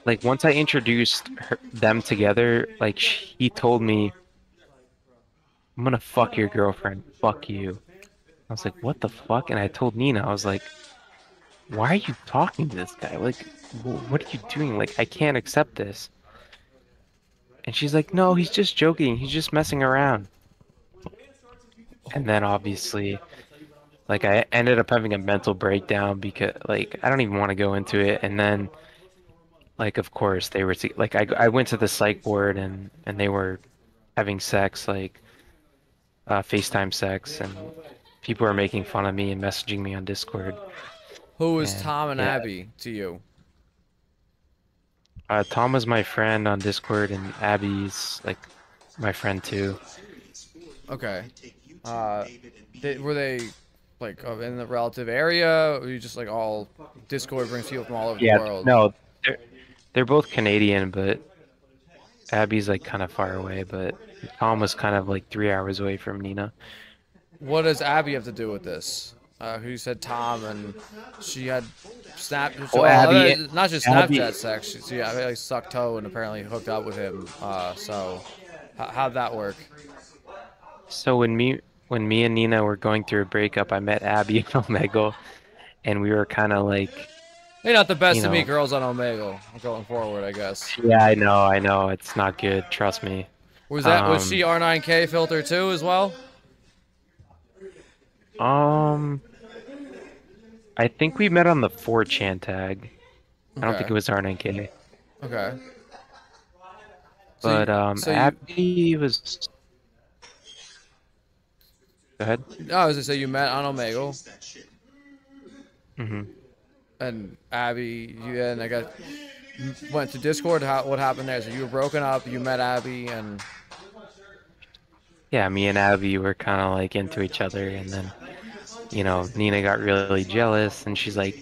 like once I introduced them together, like he told me, I'm gonna fuck your girlfriend, fuck you. I was like, what the fuck? And I told Nina, I was like, why are you talking to this guy? Like, what are you doing? Like, I can't accept this. And she's like, no, he's just joking. He's just messing around. And then obviously, like, I ended up having a mental breakdown because, like, I don't even want to go into it. And then, like, of course, they were, like, I went to the psych ward, and they were having sex, like, FaceTime sex, and people were making fun of me and messaging me on Discord. Who was And Tom and yeah, Abby to you? Tom was my friend on Discord, and Abby's like my friend too. Okay. Uh, were they like in the relative area? Or you just like all Discord brings people from all over the Yeah, world? no, they're they're both Canadian, but Abby's like kind of far away, but Tom was kind of like 3 hours away from Nina. What does Abby have to do with this? Who said Tom and she had snap? Oh, Well, Abby, not just Abby. Snapchat sex. She like sucked toe and apparently hooked up with him. So how'd that work? So when me and Nina were going through a breakup, I met Abby and Omegle, and we were kind of like, You're not the you best to meet know, girls on Omegle going forward, I guess. yeah, I know, it's not good. Trust me. Was she R9K filter too as well? Um, I think we met on the 4chan tag. I don't think Okay. it was R9K, Okay. So but so you Abby was. Go ahead. no, I was gonna say you met on Omegle hmm and Abby. You and I got went to Discord. What happened there? So you were broken up. You met Abby and Yeah, me and Abby were kind of like into each other, and then Nina got really jealous, and she's like,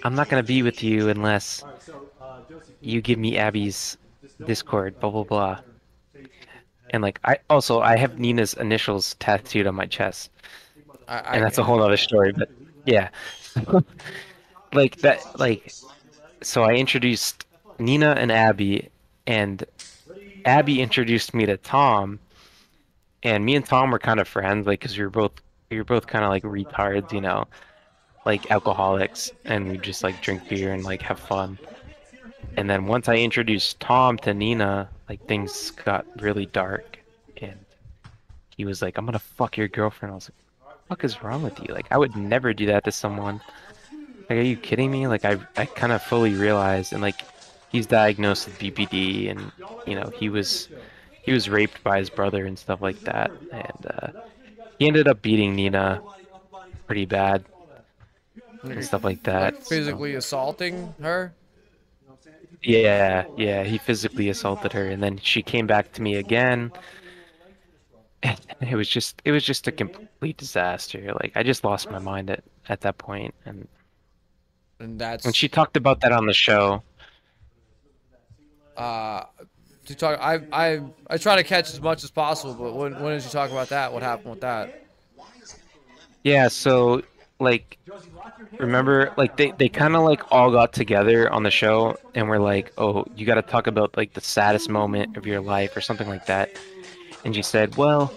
"I'm not gonna be with you unless you give me Abby's Discord, blah blah blah." And like I have Nina's initials tattooed on my chest, and that's a I whole other story. But yeah, like that, like so I introduced Nina and Abby, and Abby introduced me to Tom, and me and Tom were kind of friends, like because we were both kind of like retards, like alcoholics, and we just like drink beer and like have fun. And then once I introduced Tom to Nina, like things got really dark, and he was like, "I'm gonna fuck your girlfriend." I was like, "What the fuck is wrong with you? Like, I would never do that to someone. Like, are you kidding me?" Like, I kind of fully realized, and like, he's diagnosed with BPD, and he was raped by his brother and stuff like that, and he ended up beating Nina pretty bad and stuff like like that. So physically assaulting her. yeah, yeah, he physically assaulted her, and then she came back to me again. And it was just a complete disaster. Like I just lost my mind at that point. And And when that's she talked about that on the show, uh to talk. I try to catch as much as possible, but when did you talk about that? What happened with that? yeah, so like remember like they kind of like all got together on the show and were like, "Oh, you got to talk about like the saddest moment of your life or something like that." And she said, "Well,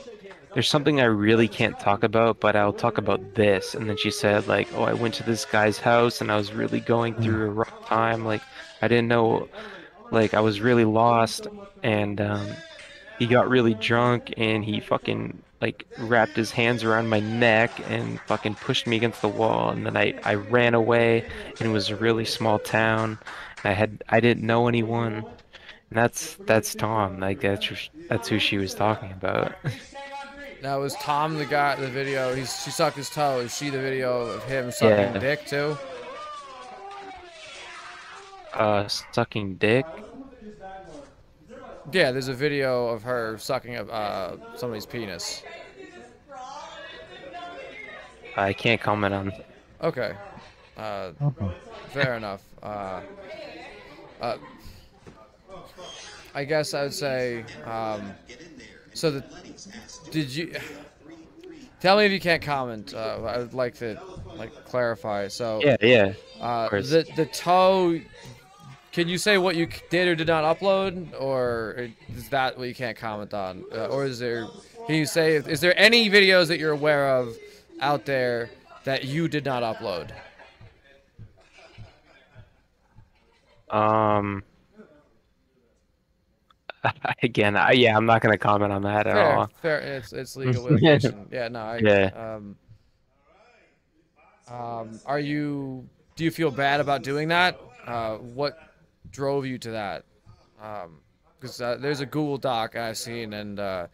there's something I really can't talk about, but I'll talk about this." And then she said, like, "Oh, I went to this guy's house and I was really going Mm. through a rough time. Like, I didn't know, like, I was really lost. And he got really drunk and he fucking, like, wrapped his hands around my neck and fucking pushed me against the wall. And then I ran away and it was a really small town. I didn't know anyone." And that's Tom. Like, that's who she was talking about. Now was Tom the guy? The video. She sucked his toe. Is she the video of him sucking Yeah. dick too? Sucking dick. Yeah, there's a video of her sucking somebody's penis. I can't comment on. Okay, uh, Okay. fair enough. Uh, I guess I would say. So did you tell me if you can't comment? I would like to clarify. So Yeah, yeah, of course. the toe. Can you say what you did or did not upload, or is that what you can't comment on, or is there? Can you say is there any videos that you're aware of out there that you did not upload? Um, again, yeah, I'm not gonna comment on that at Fair, all. fair. It's legal litigation. Yeah, no, Yeah. are you? Do you feel bad about doing that? What drove you to that? Because there's a Google Doc I've seen, and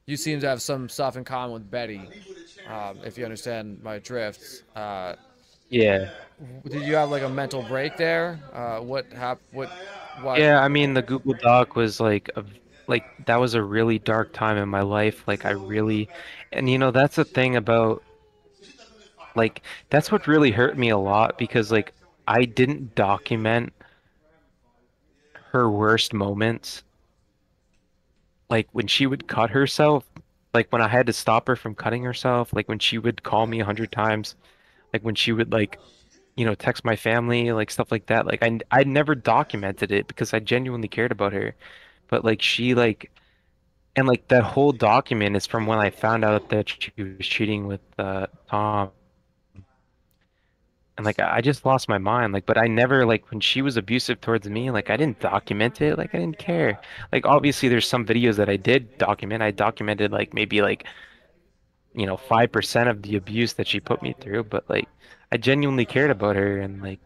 you seem to have some stuff in common with Betty. If you understand my drift. Yeah. Did you have like a mental break there? What happened? What? Yeah, I mean, the Google Doc was like that was a really dark time in my life. Like I really, and that's the thing about like that's what really hurt me a lot because like I didn't document her worst moments. like when she would cut herself, like when I had to stop her from cutting herself, like when she would call me 100 times, like when she would like, text my family, like stuff like that. Like I never documented it because I genuinely cared about her. But like she like and like that whole document is from when I found out that she was cheating with Tom. And like I just lost my mind. Like, but I never like when she was abusive towards me, like I didn't document it. Like I didn't care. Like obviously there's some videos that I did document. I documented like maybe like 5% of the abuse that she put me through, but like I genuinely cared about her, and like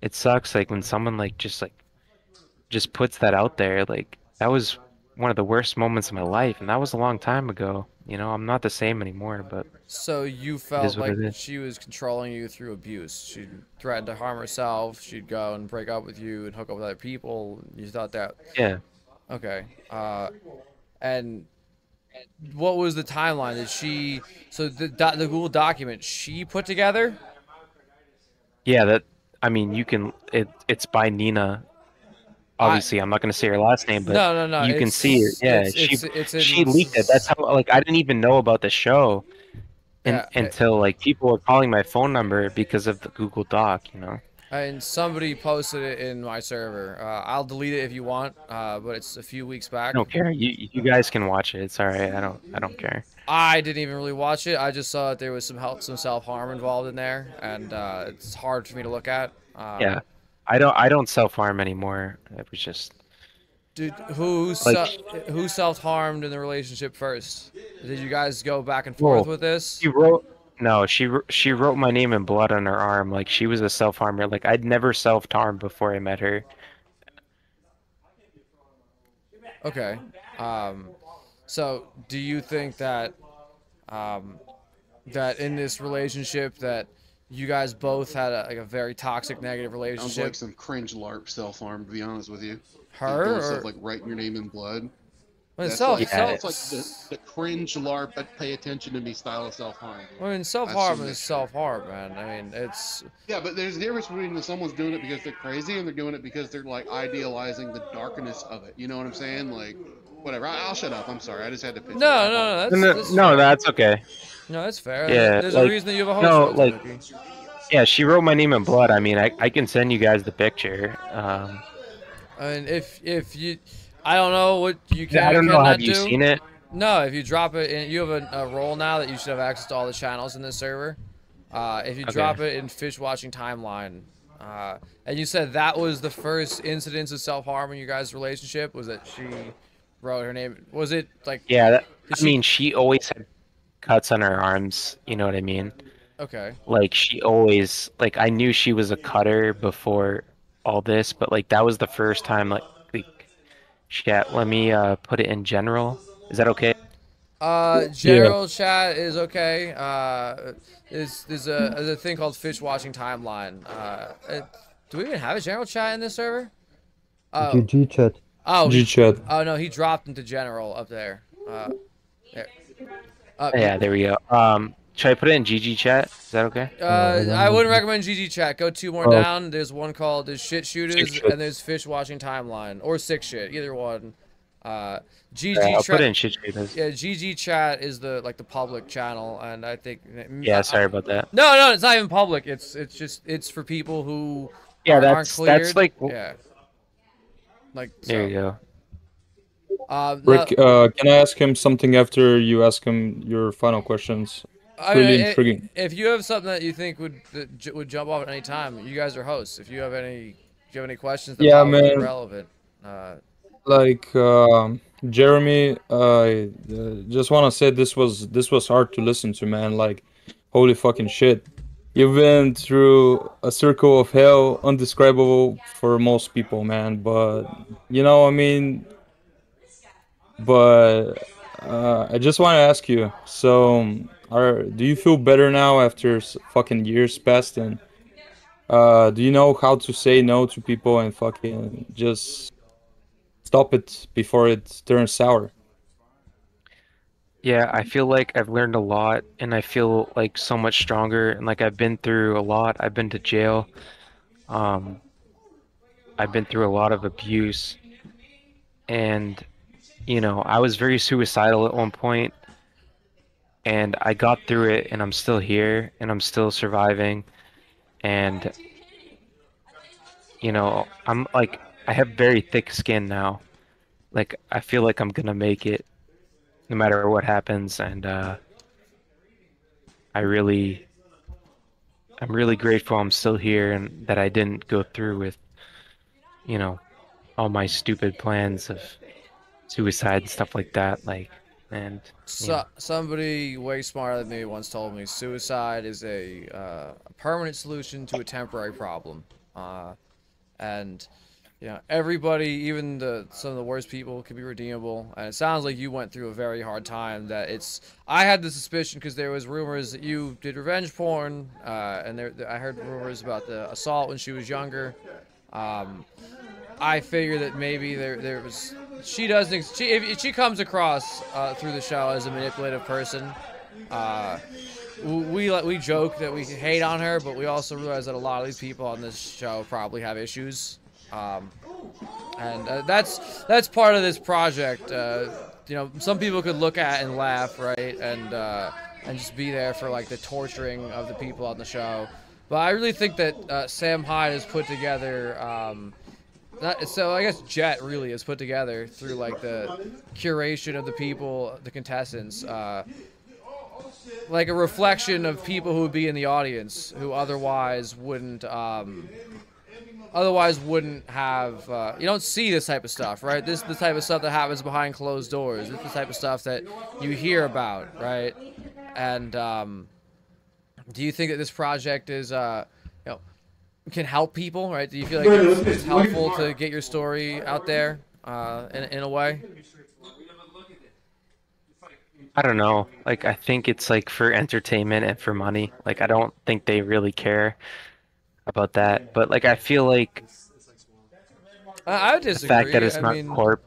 it sucks like when someone just puts that out there. Like that was one of the worst moments of my life, and that was a long time ago. I'm not the same anymore, but So you it felt is what like it is. she was controlling you through abuse. She'd threaten to harm herself. She'd go and break up with you and hook up with other people. You thought that, Yeah. okay. And what was the timeline? Did she? So the Google document she put together? Yeah, that I mean, it's by Nina. I Obviously, I'm not going to say her last name, but no. you can see it. Yeah, It's she in. leaked it. That's how like I didn't even know about the show Yeah. until like people were calling my phone number because of the Google Doc. And somebody posted it in my server. I'll delete it if you want, but it's a few weeks I back. don't care. You guys can watch it. It's all right. I don't care. I didn't even really watch it. I just saw that there was some self harm involved in there, and it's hard for me to look at. Yeah. I don't self-harm anymore. It was just Dude, like who self harmed in the relationship first? Did you guys go back and forth whoa. with this? She wrote No, she wrote my name in blood on her arm. Like she was a self-harmer. Like I'd never self-harmed before I met her. Okay. Um, so do you think that um, that in this relationship that you guys both had a very toxic negative Sounds like relationship? some cringe LARP self-harm, to be honest with you. Like Her doing stuff or like writing your name in blood. when That's self like Yeah. self that's like the cringe LARP, but pay attention to me style of self-harm. I mean self I've seen harm that is shit. self harm, man. I mean it's Yeah, but there's a difference between when someone's doing it because they're crazy and they're doing it because they're like idealizing the darkness of it. You know what I'm saying? Like, whatever. I'll shut up. I'm sorry. I just had to pitch it. I no. apologize. No, no, That's no, fair. that's okay. No, that's fair. Yeah, There's a like reason that you have a host no, role, like Tanuki. yeah, she wrote my name in blood. I mean, I can send you guys the picture. I mean, if you, I don't know what you I can or don't know. Have cannot you do. seen it? No, if you drop it in, you have a role now that you should have access to all the channels in this server. If you Okay. drop it in fish watching timeline, and you said that was the first incidence of self harm in you guys' relationship, was that she wrote her name? Was it like, Yeah, did I she? mean, she always had cuts on her arms. You know what I mean? Okay. Like she always like I knew she was a cutter before all this, but like that was the first time like chat. Let me put it in general. Is that okay? Yeah, General chat is okay. There's a thing called fish watching timeline. Do we even have a general chat in this server? Oh, GG chat. oh, G chat. oh no, he dropped into general up there. There. Yeah, there we go. Should I put it in GG chat? Is that okay? I don't I know. wouldn't recommend GG chat. Go two more Oh, down. There's one called there's shit six shooters shit. and there's fish watching timeline or sick shit. Either one. Yeah, GG I'll put it chat. in shit shooters. Yeah, GG chat is the public channel, and I think. Yeah, sorry about that. No, it's not even public. It's just it's for people who Yeah, aren't that's cleared. like Yeah. Like there so. you go. No, Rick, can I ask him something after you ask him your final questions? I mean, Really intriguing. if you have something that you think would jump off at any time, you guys are hosts. If you have any questions that Yeah, probably be man. relevant. Like Jeremy, I just want to say this was hard to listen to, man. Like, holy fucking shit. You've been through a circle of hell undescribable for most people, man. But I mean, but I just want to ask you. So, do you feel better now after fucking years passed? And do you know how to say no to people and fucking just stop it before it turns sour? Yeah, I feel like I've learned a lot and I feel like so much stronger and like I've been through a lot. I've been to jail. Um, I've been through a lot of abuse and you know, I was very suicidal at one point, and I got through it, and I'm still here, and I'm still surviving, and you know, I'm like, I have very thick skin now. Like, I feel like I'm gonna make it no matter what happens, and I really, I'm really grateful I'm still here and that I didn't go through with, you know, all my stupid plans of suicide and stuff like that. Like, and So, somebody way smarter than me once told me suicide is a permanent solution to a temporary problem. And you know, everybody, even some of the worst people, can be redeemable. And it sounds like you went through a very hard time. That it's, I had the suspicion because there was rumors that you did revenge porn, and I heard rumors about the assault when she was younger. I figure that maybe there was, she doesn't, if she comes across through the show as a manipulative person. We joke that we hate on her, but we also realize that a lot of these people on this show probably have issues, and that's part of this project. You know, some people could look at and laugh, right, and just be there for like the torturing of the people on the show. But I really think that Sam Hyde has put together. So I guess Jet really is put together through like the curation of the people, the contestants, like a reflection of people who would be in the audience who otherwise wouldn't have. You don't see this type of stuff, right? This is the type of stuff that happens behind closed doors. This is the type of stuff that you hear about, right? And do you think that this project is can help people, right? Do you feel like it's helpful to get your story out there in a way? I don't know. Like, I think it's like for entertainment and for money. Like, I don't think they really care about that. But like, I feel like I would the disagree. fact that it's I not mean, corp.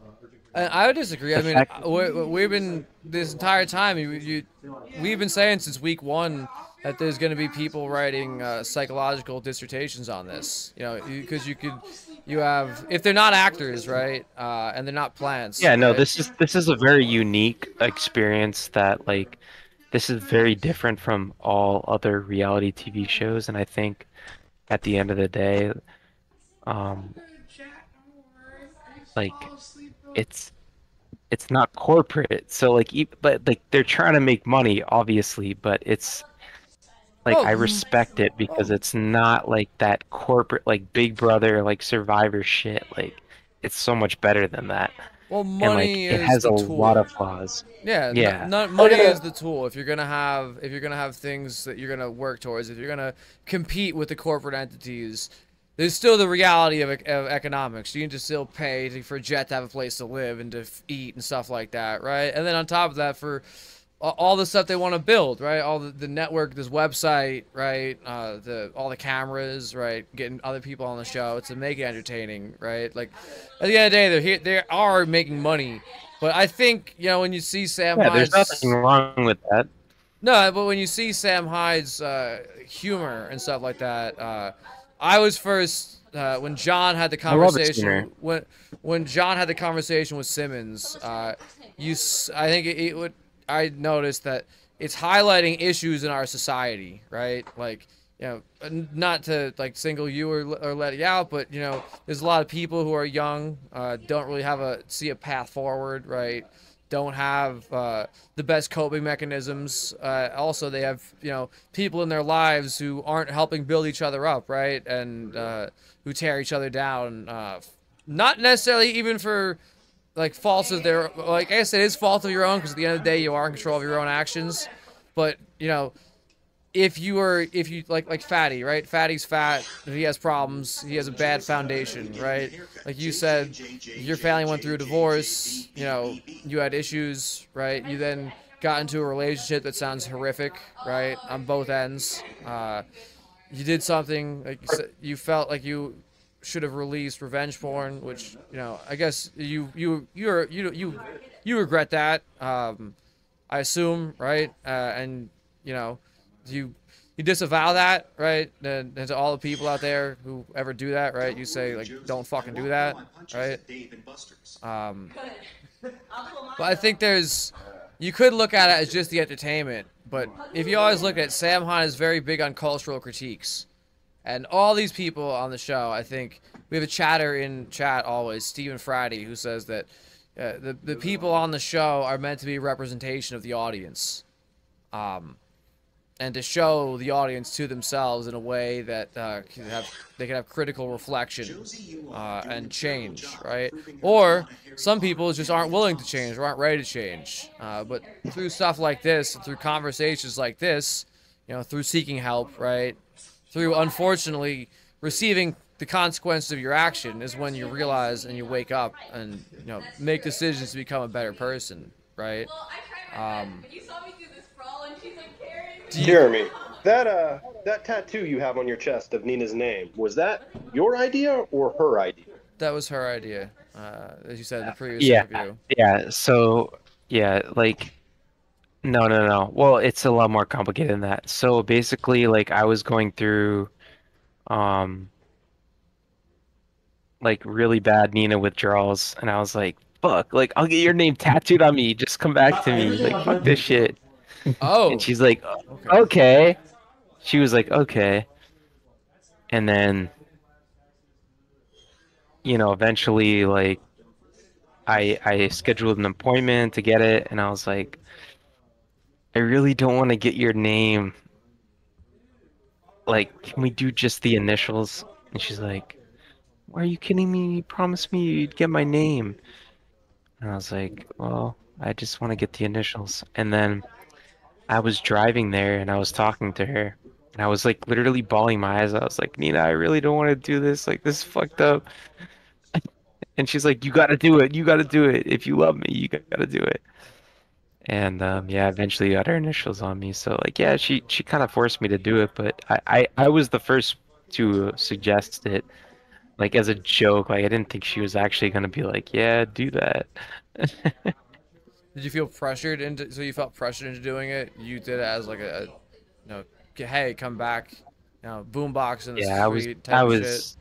I would disagree. I The mean, fact, we've been this entire time. We've been saying since week one that there's going to be people writing psychological dissertations on this. You know, because you have, if they're not actors, right, and they're not plants. yeah, no, Right? this is a very unique experience that like this is very different from all other reality TV shows, and I think at the end of the day, um, like it's it's not corporate, so like but like they're trying to make money, obviously, but it's like I Well, respect it because it's not like that corporate like Big Brother like Survivor shit. Like it's so much better than that, and like money it is has a the lot of tool. flaws. Yeah, Yeah. money is the tool. If you're gonna have things that you're gonna work towards, if you're gonna compete with the corporate entities, there's still the reality of economics. You need to still pay for a jet to have a place to live and to eat and stuff like that, right? And then on top of that, for all the stuff they want to build, right? All the network, this website, right? All the cameras, right? Getting other people on the show to make it entertaining, right? Like at the end of the day, they are making money. But I think, you know, when you see Sam Yeah, there's nothing Hyde's, wrong with that. no, but when you see Sam Hyde's humor and stuff like that, I was first when John had the I love his humor. conversation when John had the conversation with Simmons. I think it would. I noticed that it's highlighting issues in our society, right? Like, you know, not to like single you or let you out, but you know, there's a lot of people who are young, don't really see a path forward, right? Don't have the best coping mechanisms. Also, they have, you know, people in their lives who aren't helping build each other up, right? And who tear each other down. Not necessarily even for like faults of their, like I guess it is fault of your own, because at the end of the day you are in control of your own actions. But you know, if you like Fatty, right? Fatty's fat, he has problems, he has a bad foundation, right? Like you said, your family went through a divorce, you know, you had issues, right? You then got into a relationship that sounds horrific, right? On both ends. You did something, like you said, you felt like you should have released revenge porn, which, you know, I guess you regret that. I assume, right? And you know, you disavow that, right? And to all the people out there who ever do that, right? You say like, don't fucking do that, right? But I think you could look at it as just the entertainment, but if you always look at it, Sam Hunt is very big on cultural critiques. And all these people on the show, I think, we have a chatter in chat always, Stephen Friday, who says that the people on the show are meant to be a representation of the audience. And to show the audience to themselves in a way that they can have critical reflection and change, right? Or some people just aren't willing to change or aren't ready to change. But through stuff like this, through conversations like this, through seeking help, right? Through, unfortunately, receiving the consequences of your action is when you realize and you wake up and, make decisions to become a better person, right? Jeremy, that tattoo you have on your chest of Nina's name, was that your idea or her idea? That was her idea, as you said in the previous interview. Yeah, so, yeah, like, no. Well, it's a lot more complicated than that. So basically, like, I was going through, like, really bad Nina withdrawals, and I was like, fuck, like, I'll get your name tattooed on me, just come back to me, like, fuck this shit. Oh. And she's like, okay. She was like, okay. And then, eventually, like, I scheduled an appointment to get it, and I was like, I really don't want to get your name. Like, can we do just the initials? And she's like, why are you kidding me? You promised me you'd get my name. And I was like, well, I just want to get the initials. And then I was driving there and I was talking to her. And I was like literally bawling my eyes out. I was like, Nina, I really don't want to do this. Like, this is fucked up. And she's like, you gotta do it. You gotta do it. If you love me, you gotta do it. And yeah, eventually got her initials on me. So like, yeah, she kind of forced me to do it, but I was the first to suggest it, like as a joke. Like I didn't think she was actually gonna be like, yeah, do that. Did you feel pressured into? So you felt pressured into doing it? You did it as like hey, come back, boombox in the street type of shit.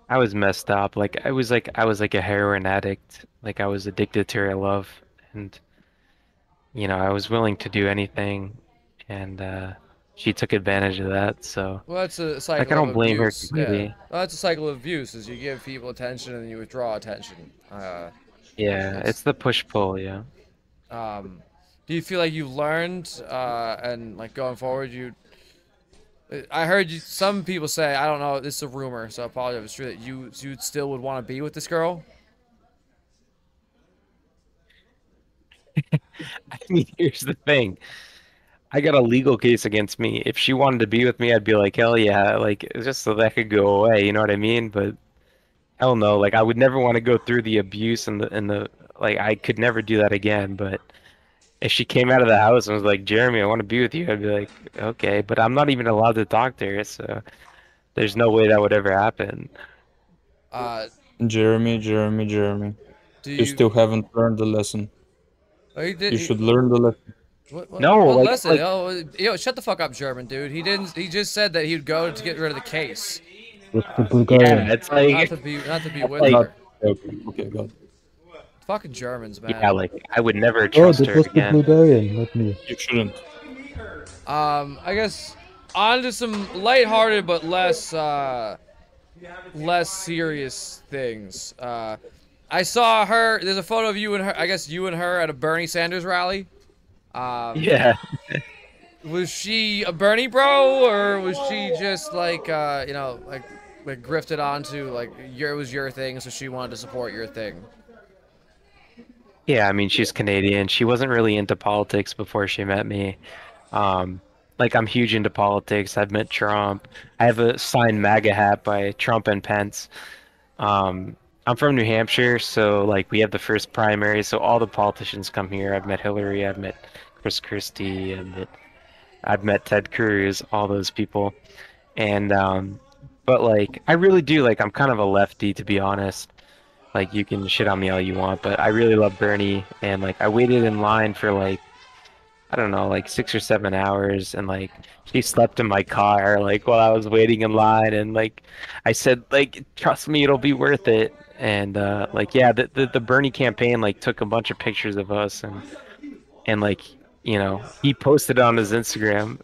I was messed up. Like I was like a heroin addict. Like I was addicted to her love, and I was willing to do anything, and she took advantage of that. So well, that's a cycle. Like I don't blame her completely. Yeah. Well, that's a cycle of abuse. Is you give people attention and then you withdraw attention. Yeah, it's the push-pull, yeah. Do you feel like you learned, and like going forward, I heard some people say, I don't know, this is a rumor, so I apologize if it's true, that you still would want to be with this girl? I mean, here's the thing. I got a legal case against me. If she wanted to be with me, I'd be like, hell yeah, like, just so that could go away, you know what I mean? But hell no, like, I would never want to go through the abuse and the like, I could never do that again. But if she came out of the house and was like, Jeremy, I want to be with you, I'd be like, okay, but I'm not even allowed to talk to her, so there's no way that would ever happen. Jeremy, you still haven't learned the lesson. Oh, you should learn the lesson. No, what like, lesson? Yo, shut the fuck up, German dude. He didn't. He just said that he'd go to get rid of the case. Yeah, it's like not to be with her. Okay, God. Fucking Germans, man. Yeah, like I would never trust her again. The Bulgarian, not me. You shouldn't. I guess on to some lighthearted but less serious things. I saw her. There's a photo of you and her. I guess you and her at a Bernie Sanders rally. Yeah. Was she a Bernie bro, or was she just like like grifted onto like it was your thing, so she wanted to support your thing? Yeah, I mean, she's Canadian. She wasn't really into politics before she met me. Like, I'm huge into politics. I've met Trump. I have a signed MAGA hat by Trump and Pence. I'm from New Hampshire, so, like, we have the first primary, so all the politicians come here. I've met Hillary. I've met Chris Christie. I've met Ted Cruz, all those people. And, but, like, I really do. Like, I'm kind of a lefty, to be honest. Like, you can shit on me all you want, but I really love Bernie, and, like, I waited in line for, like, I don't know, like 6 or 7 hours, and, like, she slept in my car, like, while I was waiting in line, and, like, I said, like, trust me, it'll be worth it, And like yeah, the Bernie campaign like took a bunch of pictures of us and like you know he posted it on his Instagram.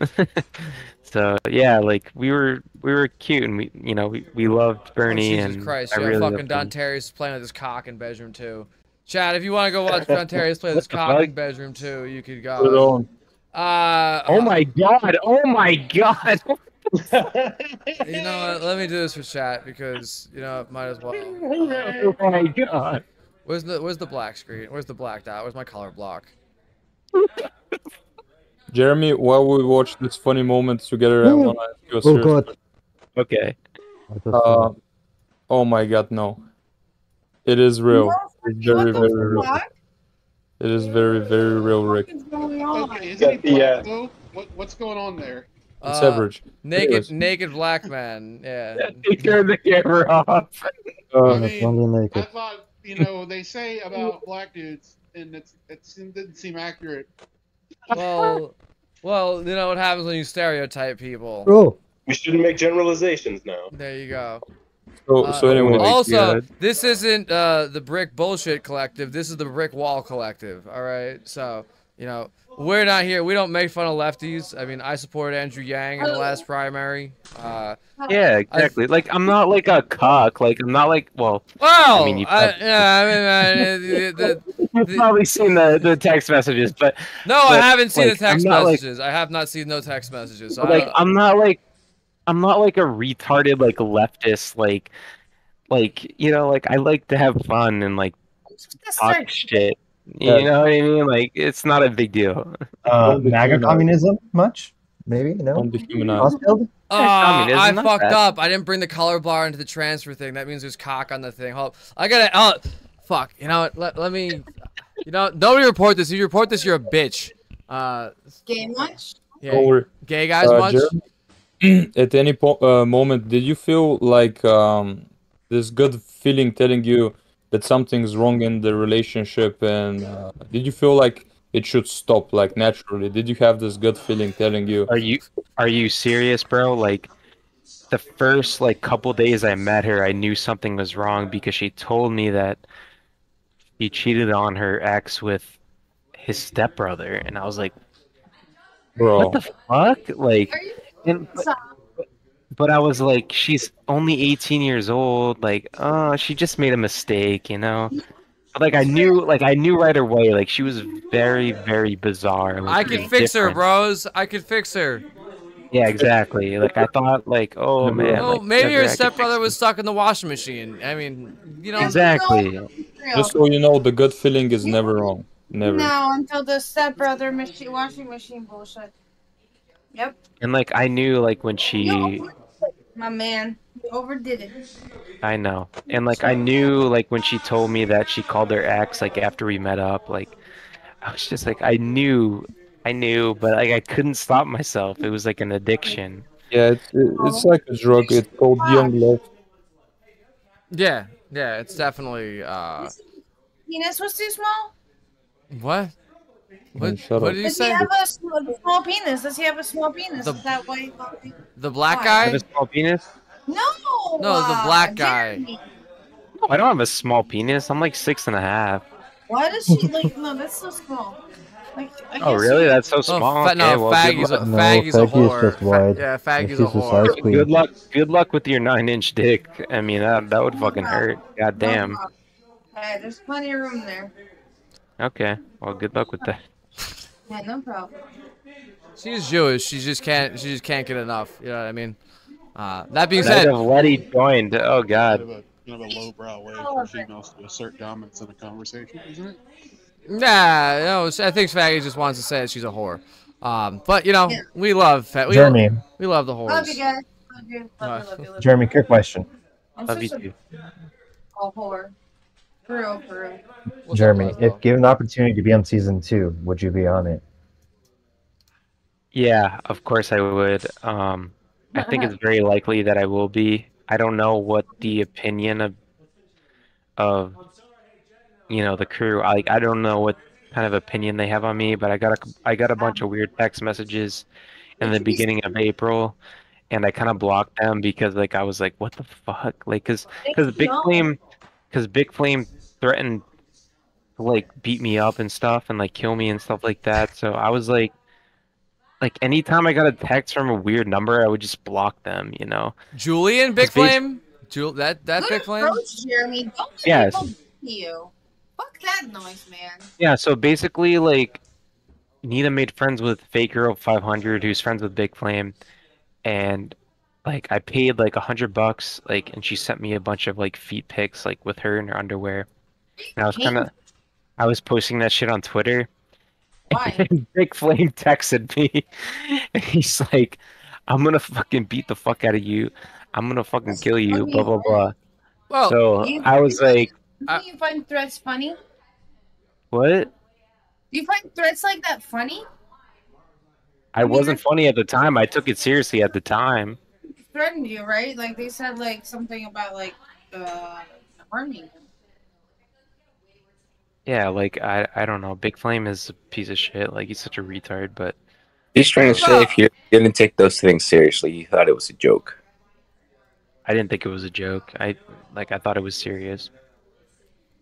So yeah, like we were cute and we loved Oh, Bernie Jesus and Christ. I Yeah, really fucking loved Don him. Terry's playing with his cock in bedroom 2. Chad, if you want to go watch Don Terry's play with his What the cock fuck? in bedroom 2, you could Put it go. on. Oh my god! Oh my god! You know what? Let me do this for chat because, might as well. Oh my god! Where's the black screen? Where's the black dot? Where's my color block? Jeremy, while we watch this funny moment together, I want to ask you a Oh serious god. Okay. I just saw. Oh my god, no. It is real. It's very, very real. It is very, very real, Rick. Okay, is he black though? What's going on there? It's average. Naked black man. Yeah. He turned the camera off. I It's mean, only I naked. thought they say about black dudes, and it didn't seem accurate. Well, you know what happens when you stereotype people. Oh, We shouldn't make generalizations now. There you go. So anyway, Also, this isn't the Brick Bullshit Collective. This is the Brick Wall Collective. All right. So, we're not here. We don't make fun of lefties. I mean, I supported Andrew Yang in the last primary. Yeah, exactly. Like I'm not like a cuck. Like I'm not like Well, I mean, you've probably seen the text messages, but no, I haven't seen like, the text I'm not, messages. I have not seen no text messages. So like I'm not like a retarded like leftist like like I like to have fun and like talk shit. You know what I mean? Like it's not a big deal. MAGA communism much? Maybe no. don't dehumanize. Cross-build? Communism, I not fucked bad. up. I didn't bring the color bar into the transfer thing. That means there's cock on the thing. Hold, I gotta. Fuck. You know what? Let me. Nobody report this. If you report this, you're a bitch. Gay much? Yeah. Over. Gay guys much? Jeremy, at any moment, did you feel like this good feeling telling you that something's wrong in the relationship, and did you feel like it should stop, like naturally? Did you have this good feeling telling you? Are you serious, bro? Like the first like couple days I met her, I knew something was wrong because she told me that she cheated on her ex with his stepbrother, and I was like, Bro, what the fuck? Like, Are you and, but I was like, she's only 18 years old. Like, oh, she just made a mistake, But, like I knew right away. Like she was very, very bizarre. Like, I could fix her, different. bros. I could fix her. Yeah, exactly. Like I thought, like, oh man. Oh, like, maybe her I could stepbrother fix was stuck in the washing machine. I mean, Exactly. just so you know, the good feeling is never wrong. Never. No, until the stepbrother washing machine bullshit. Yep. And like I knew, like when she, My man, you overdid it. I know, and like I knew, like when she told me that she called her ex, like after we met up, like I was just like, I knew, but like I couldn't stop myself. It was like an addiction. Yeah, it's like a drug. It's called young love. yeah, it's definitely. Penis was too small? What? Man, shut What up. did you Does he say? have a small penis? Does he have a small penis? The- Is that why? The black Why? I have guy? a small penis. No. No, the black guy. Jeremy. No, I don't have a small penis. I'm like 6.5. Why does she like? No, that's so small. Like, I Oh guess really? you- That's so small. Okay, no, well, good Faggie's luck. No, Faggie's a Faggy is whore. just wide. Yeah, Faggie's He's a a size whore. queen. Good luck with your 9-inch dick. I mean, that would fucking hurt. God damn. Hey, there's plenty of room there. Okay. Well, good luck with that. Yeah, no problem. She's Jewish. She just can't get enough. You know what I mean? That being Night said, of Letty joined. Oh God. Kind of a lowbrow way for females to assert dominance in a conversation, isn't it? nah, no, I think Faggy just wants to say that she's a whore. But Yeah. we love Jeremy, we love the Love you whores. guys. Love you. Love you. Love you. Love you. Jeremy, quick question. I'm Love you such too. a whore. For real, for real. What's up, Jeremy, Laszlo? if given the opportunity to be on season 2, would you be on it? Yeah, of course I would. I think it's very likely that I will be. I don't know what the opinion of the crew. I don't know what kind of opinion they have on me, but I got a bunch of weird text messages in the beginning of April, and I kind of blocked them because like I was like, what the fuck? Like, cause because Big Flame threatened to like beat me up and stuff and like kill me and stuff like that. So I was like anytime I got a text from a weird number, I would just block them, you know. Julian, Big Flame? That Good Big Flame? approach, Jeremy. Don't let Yes. people bully you. Fuck that noise, man. Yeah, so basically, like, Nina made friends with Fake Girl 500, who's friends with Big Flame, and like I paid like $100, like, and she sent me a bunch of like feet pics, like with her in her underwear. And I was posting that shit on Twitter. Why? And Big Flame texted me, and he's like, "I'm gonna fucking beat the fuck out of you. I'm gonna fucking kill you." Blah blah blah. Well, so I was like, do you find threats funny? "What?" Do you find threats like that funny? I wasn't funny at the time. I took it seriously at the time. Threatened you, right? Like they said, like something about like harming you. Yeah, like I don't know. Big Flame is a piece of shit. Like he's such a retard. But He's trying to say if you didn't take those things seriously, you thought it was a joke. I didn't think it was a joke. I thought it was serious.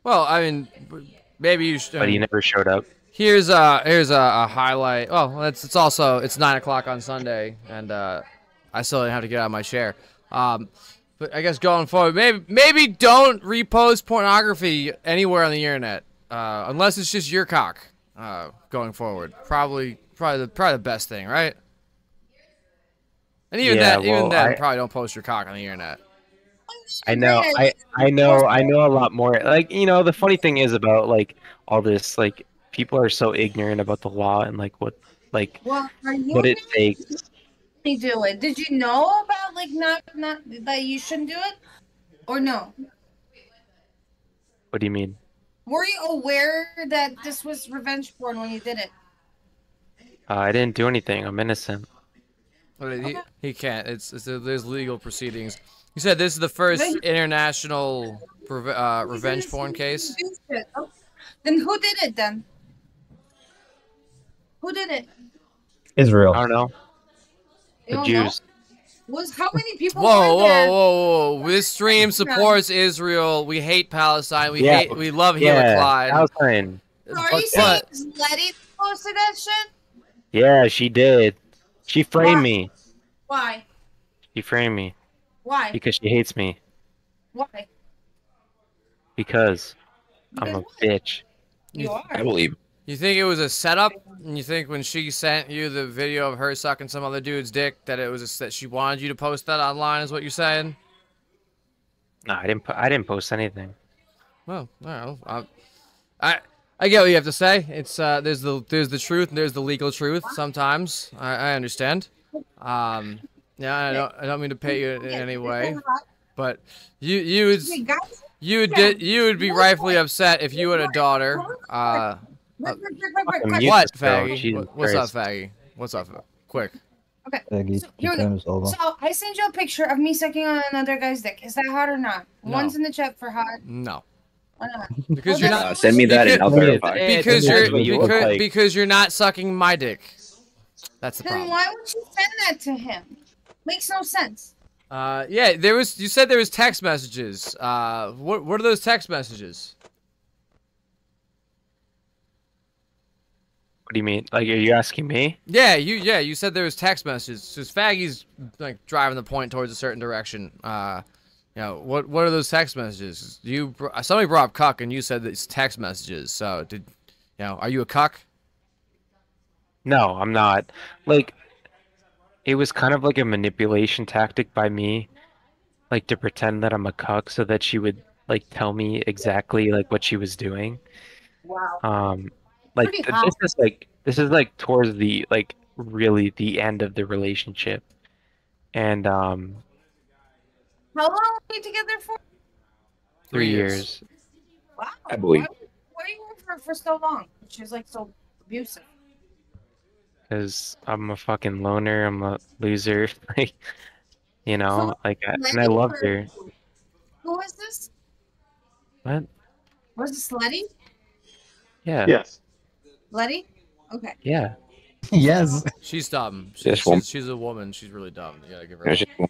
Well, I mean, maybe you should. But he never showed up. Here's a highlight. Oh, it's 9 o'clock on Sunday, and I still didn't have to get out of my chair. But I guess going forward, maybe don't repost pornography anywhere on the internet, unless it's just your cock. Going forward, probably the best thing, right? And even then, probably don't post your cock on the internet. I know a lot more. Like, you know, the funny thing is about like all this, like people are so ignorant about the law and like what it takes. You do it. Did you know about like not that you shouldn't do it, or no? What do you mean? Were you aware that this was revenge porn when you did it? I didn't do anything. I'm innocent. He can't. There's legal proceedings. You said this is the first international revenge porn case? Then who did it then? Who did it? Israel. I don't know. The Jews. How many people were there? Whoa. This stream supports Israel. We hate Palestine. We love Hailann. Palestine. So are you saying Letty posted that shit? Yeah, she did. She framed me. Why? She framed me. Why? Because she hates me. Why? Because I'm a bitch. You are. I believe. You think it was a setup? And you think when she sent you the video of her sucking some other dude's dick that that she wanted you to post that online? Is what you're saying? No, I didn't post anything. Well, I don't know. I get what you have to say. It's there's the truth and there's the legal truth. Sometimes I understand. Yeah, I don't mean to pay you in any way, but you would be rightfully upset if you had a daughter. What, faggy? What's up, faggy? What's up? Quick. Okay. Faggy, Here we go. time is over. So I sent you a picture of me sucking on another guy's dick. Is that hot or not? No. One's in the chat for hot. No. Why not? Because you're not. Send me that and I'll verify. Because you're not sucking my dick. That's the problem. Then why would you send that to him? Makes no sense. Yeah, you said there was text messages. What are those text messages? What do you mean? Like, are you asking me? Yeah, you said there was text messages. Just Faggy's like driving the point towards a certain direction. You know, what are those text messages? Somebody brought up cuck and you said that it's text messages. So are you a cuck? No, I'm not. Like, it was kind of like a manipulation tactic by me, like to pretend that I'm a cuck so that she would like tell me exactly like what she was doing. Wow. Like this is like towards the like really the end of the relationship, and How long were you together for? 3 years. Wow. I believe. Why are you with her for so long? She was like so abusive. Because I'm a fucking loner. I'm a loser. Like, you know, So, and I loved her. Who is this? What? Was this Letty? Yeah. Yes. Letty? Okay. Yeah. Yes. She's dumb. This woman. She's a woman. She's really dumb. You gotta give her. There's just one.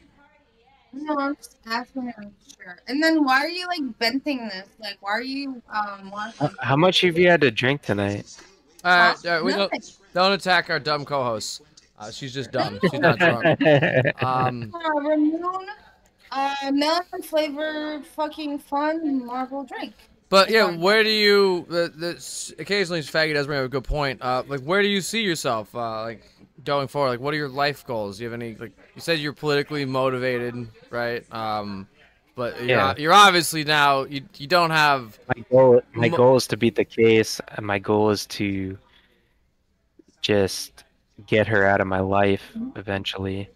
No, I'm just asking her. Sure. And then why are you like venting this? Like, why are you wanting? How much have you had to drink tonight? We Nothing. don't attack our dumb co-host. She's just dumb. She's not drunk. Ramune, melon flavored fucking fun Marvel drink. But yeah, where do you? Occasionally, Faggy does bring up a good point. Like, where do you see yourself? Like, going forward. Like, what are your life goals? Do you have any? Like, you said you're politically motivated, right? But you're obviously now you don't have. My goal is to beat the case, and my goal is to just get her out of my life eventually.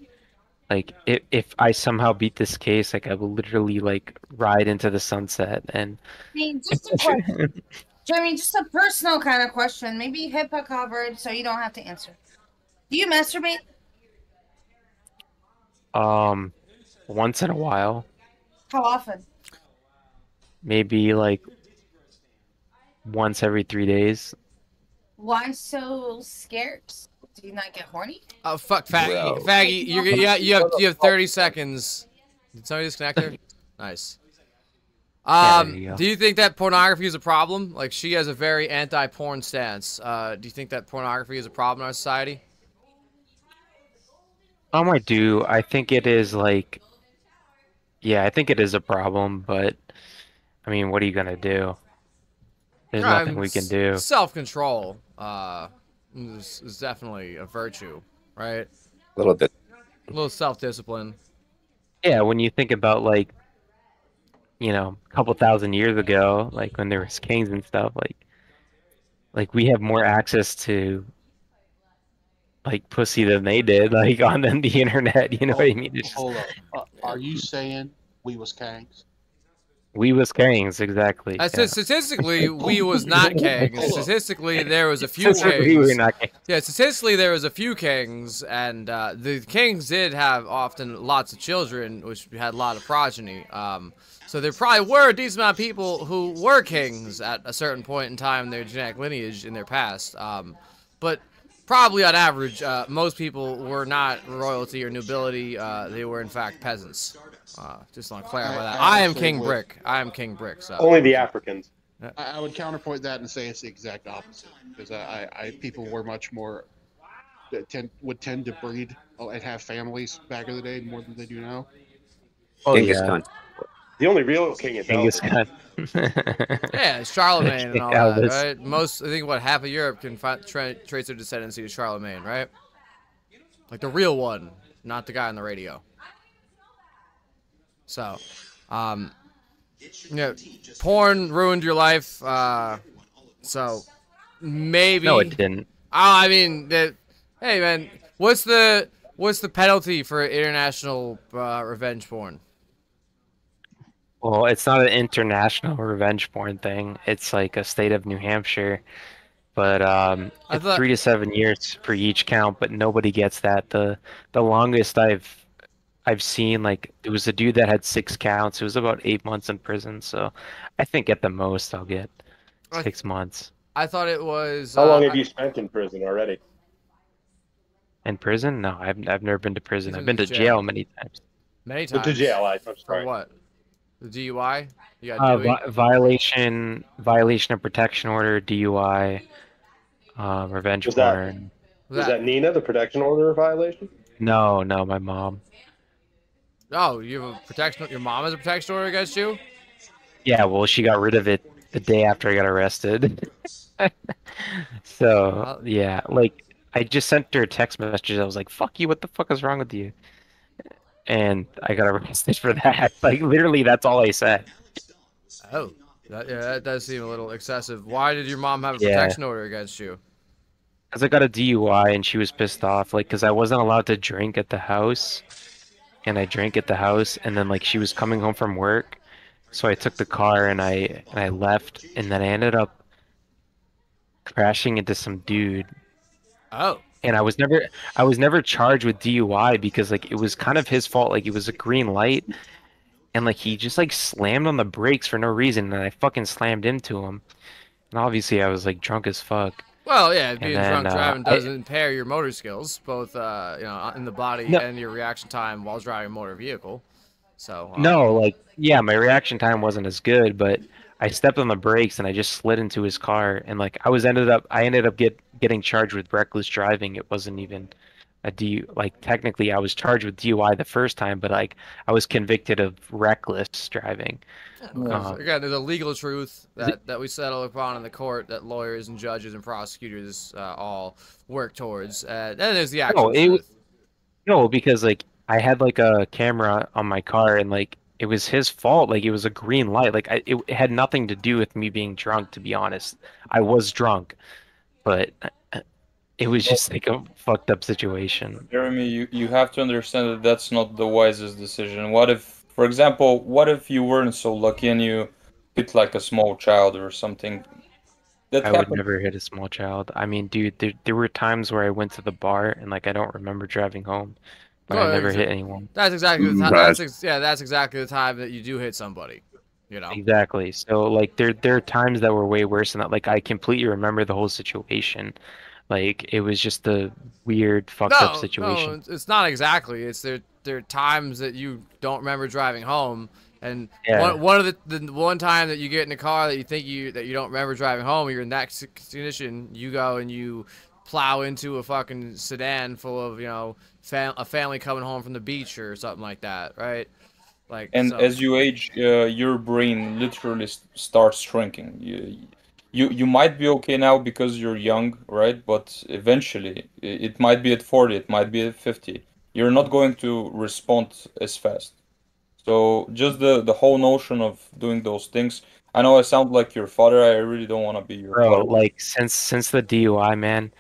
Like, if I somehow beat this case, like, I will literally like ride into the sunset and. I mean, just a question. Jeremy, just a personal kind of question. Maybe HIPAA covered, so you don't have to answer. Do you masturbate? Once in a while. How often? Maybe like once every 3 days. Why so scared? Do you not get horny? Oh fuck, Faggy! Faggy, you have 30 seconds. Did somebody disconnect her? Nice. Do you think that pornography is a problem? Like, she has a very anti-porn stance. Do you think that pornography is a problem in our society? I do. I think it is like, yeah, I think it is a problem, but I mean, what are you gonna do? There's nothing we can do. Self-control is definitely a virtue, right? A little bit. A little self-discipline. Yeah, when you think about, like, you know, a couple thousand years ago, like when there was kings and stuff, like we have more access to like pussy than they did, like on the internet. You know what I mean? It's just, Hold up. Are you saying we was kings? we was kings, exactly. Statistically, we was not kings. Statistically, there was a few kings. We were not kings. Yeah, statistically, there was a few kings, and the kings did have often lots of children, which had a lot of progeny. So there probably were a decent amount of people who were kings at a certain point in time in their genetic lineage in their past. But probably on average, most people were not royalty or nobility. They were, in fact, peasants. Just want to clarify that. I am King Brick. I am King Brick. So only the Africans. I would counterpoint that and say it's the exact opposite, because people were much more would tend to breed and have families back in the day more than they do now. Oh, Genghis yeah. Khan. The only real king is Genghis Khan. yeah, it's Charlemagne and all that, right? I think half of Europe can trace their descendancy to Charlemagne, right? Like the real one, not the guy on the radio. So, porn ruined your life. So maybe. No, it didn't. I mean, hey man, what's the penalty for international revenge porn? Well, it's not an international revenge porn thing. It's like a state of New Hampshire. But it's 3 to 7 years for each count, but nobody gets that. The longest I've seen, like, there was a dude that had 6 counts. It was about 8 months in prison. So I think at the most I'll get 6 months. I thought it was. How long have you spent in prison already? In prison? No, I've never been to prison. I've been to jail many times. Many times. To jail, I'm sorry. For what? The DUI? You got violation of protection order, DUI, revenge porn. Was that Nina, the protection order violation? No, my mom. Oh, you have a protection. Your mom has a protection order against you? Yeah, well, she got rid of it the day after I got arrested. So yeah, like I just sent her a text message. I was like, "Fuck you! What the fuck is wrong with you?" And I got arrested for that. Like, literally, that's all I said. Oh, that does seem a little excessive. Why did your mom have a protection order against you? Because I got a DUI and she was pissed off. Like, because I wasn't allowed to drink at the house. And I drank at the house. And then, like, she was coming home from work. So I took the car and I left. And then I ended up crashing into some dude. Oh. And I was never charged with DUI because, like, it was kind of his fault. Like, it was a green light, and like he just like slammed on the brakes for no reason, and I fucking slammed into him. And obviously, I was like drunk as fuck. Well, yeah, being drunk driving doesn't impair your motor skills, both in the body and your reaction time while driving a motor vehicle. So No, like, yeah, my reaction time wasn't as good, but I stepped on the brakes and I just slid into his car, and like I ended up getting charged with reckless driving. It wasn't even a DU, like technically I was charged with DUI the first time, but like I was convicted of reckless driving. again, there's a legal truth Is it- that we settle upon in the court that lawyers and judges and prosecutors all work towards. Then there's the actual truth. No, because like I had like a camera on my car and like it was his fault. Like it was a green light. Like it had nothing to do with me being drunk, to be honest. I was drunk, but it was just like a fucked up situation. Jeremy, you have to understand that that's not the wisest decision. What if, for example, what if you weren't so lucky and you hit like a small child or something? That I would happened. never hit a small child. I mean, dude, there were times where I went to the bar and like I don't remember driving home, but I never hit anyone. That's exactly the time. Right. That's exactly the time that you do hit somebody. You know. Exactly. So like there are times that were way worse than that. Like I completely remember the whole situation. Like it was just a weird, fucked up situation. No, it's not exactly. It's there are times that you don't remember driving home, and Yeah. one of the one time that you get in a car that you think you don't remember driving home, you're in that condition, you go and you plow into a fucking sedan full of a family coming home from the beach or something like that, right? Like, And so. as you age, your brain literally starts shrinking. You might be okay now because you're young, right? But eventually, it might be at 40, it might be at 50. You're not going to respond as fast. So just the whole notion of doing those things. I know I sound like your father. I really don't want to be your Bro, father. like since the DUI, man,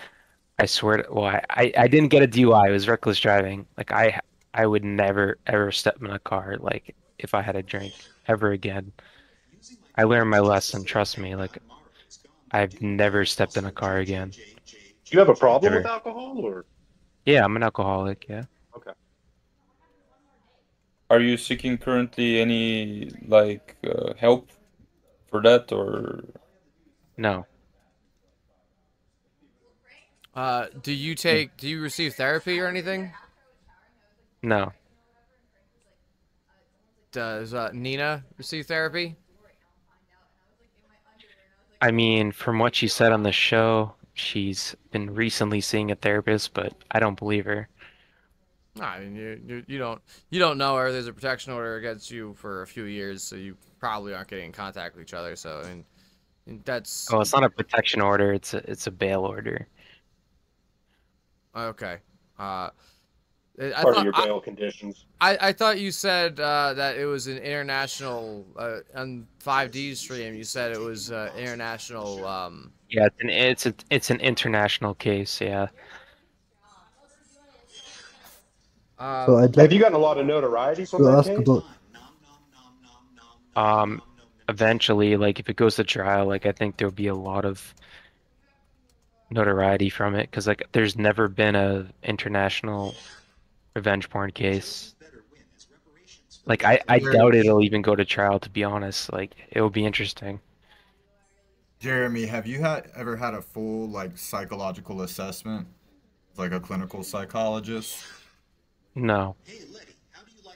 I swear to, well, I didn't get a DUI. It was reckless driving. Like I would never ever step in a car like if I had a drink ever again. I learned my lesson, trust me. Like I've never stepped in a car again. You have a problem Never. with alcohol, or? Yeah, I'm an alcoholic, yeah. Okay. Are you seeking currently any like help for that or? No. Do you receive therapy or anything? No. Does Nina receive therapy? I mean, from what she said on the show, she's been recently seeing a therapist, but I don't believe her. I mean, you don't know her. There's a protection order against you for a few years, so you probably aren't getting in contact with each other. So, and that's Oh, it's not a protection order, it's a bail order. okay. Part of your bail conditions. I thought you said that it was an international on 5D stream. You said it was international. Yeah, it's an international case, yeah. So I'd like Have you gotten a lot of notoriety from to that ask case? about. Eventually, like if it goes to trial, like I think there'll be a lot of notoriety from it, because like there's never been a international revenge porn case. Like I doubt it'll even go to trial, to be honest. Like it'll be interesting. Jeremy, have you ever had a full like psychological assessment, like a clinical psychologist? No.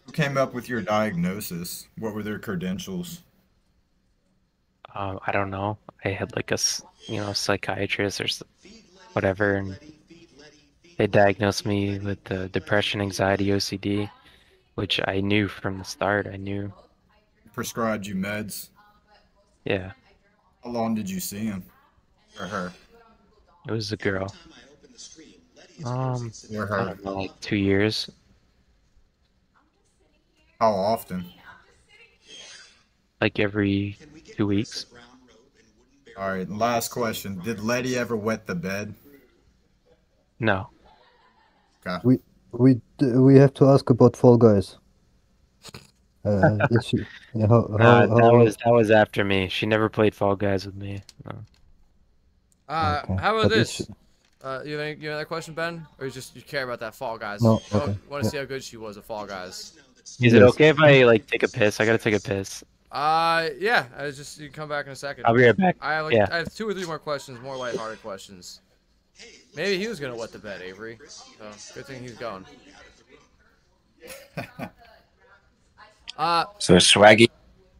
Who came up with your diagnosis? What were their credentials? I don't know. I had like a psychiatrist or whatever, and they diagnosed me with depression, anxiety, OCD, which I knew from the start. I knew. Prescribed you meds? Yeah. How long did you see him? Or her? It was a girl. Or her? I don't know, like 2 years. How often? Like every 2 weeks. All right, last question. Did Letty ever wet the bed? No. Okay. We have to ask about Fall Guys. Is she, yeah, that was after me. She never played Fall Guys with me. No. Okay. How about But is this? she- You have another question, Ben, or you care about that Fall Guys? No, You okay. want to see how good she was at Fall Guys? Is it okay if I like take a piss? I gotta take a piss. Yeah. You can come back in a second. I'll be right back. I have Yeah. I have 2 or 3 more questions, more lighthearted questions. Maybe he was gonna wet the bed, Avery. So good thing he's going. So Swaggy,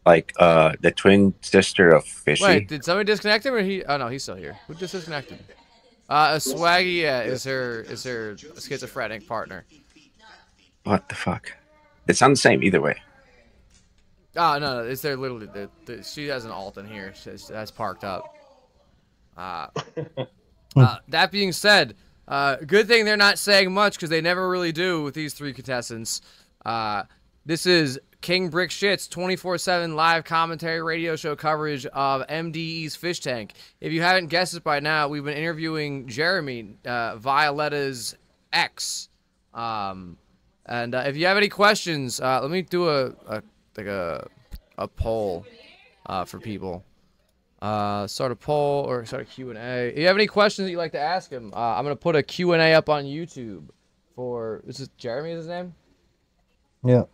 like the twin sister of Fishy. Wait, did somebody disconnect him or he? Oh no, he's still here. Who just disconnected? Swaggy is her schizophrenic partner. What the fuck? It sounds the same either way. Oh no, it's there literally. She has an alt in here. That's parked up. That being said, good thing they're not saying much because they never really do with these three contestants. This is King Brick Shit's 24/7 live commentary radio show coverage of MDE's Fish Tank. If you haven't guessed it by now, we've been interviewing Jeremy, Violetta's ex. And if you have any questions, let me do a poll for people. Start a poll or start a Q&A. If you have any questions that you'd like to ask him, I'm gonna put a Q&A up on YouTube for. This is Jeremy. Is his name? Yeah.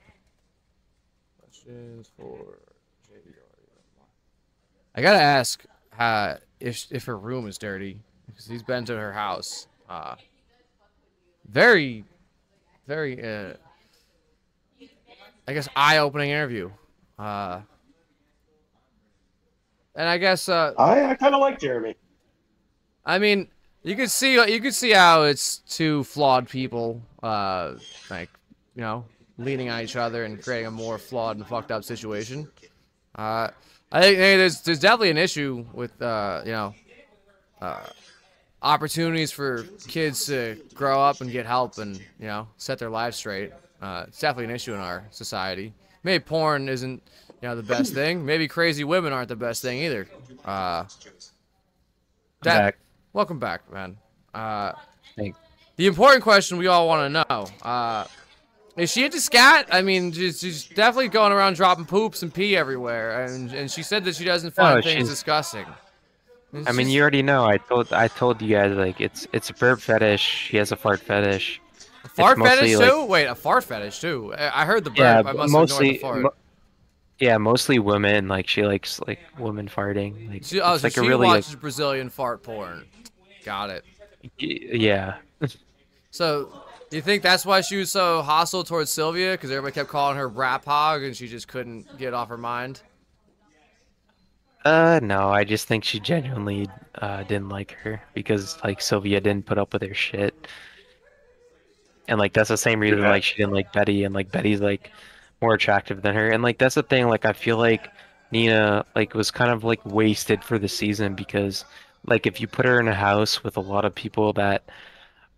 Questions for JDR. I gotta ask if her room is dirty because he's been to her house. Very, I guess eye-opening interview. And I guess I kind of like Jeremy. I mean, you could see how it's two flawed people, like, you know, leaning on each other and creating a more flawed and fucked up situation. I think there's definitely an issue with you know, opportunities for kids to grow up and get help and, you know, set their lives straight. It's definitely an issue in our society. Maybe porn isn't, you know, the best thing. Maybe crazy women aren't the best thing either. Welcome back, man. Thanks. The important question we all want to know: is she into scat? I mean, she's definitely going around dropping poops and pee everywhere, and she said that she doesn't find things disgusting. I mean, you already know. I told you guys, like, it's a burp fetish. She has a fart fetish. A fart fetish too? Wait, a fart fetish too? I heard the burp. Yeah, I must mostly, have ignored the fart. Yeah, mostly women. Like, she likes like women farting. Like, so like she watches Brazilian fart porn. Got it. Yeah. So, do you think that's why she was so hostile towards Sylvia? Because everybody kept calling her rap hog, and she just couldn't get off her mind. No, I just think she genuinely didn't like her because, like, Sylvia didn't put up with her shit. And, like, that's the same reason, like, she didn't like Betty, and, like, Betty's, like, more attractive than her. And, like, that's the thing, like, I feel like Nina, like, was kind of, like, wasted for the season because, like, if you put her in a house with a lot of people that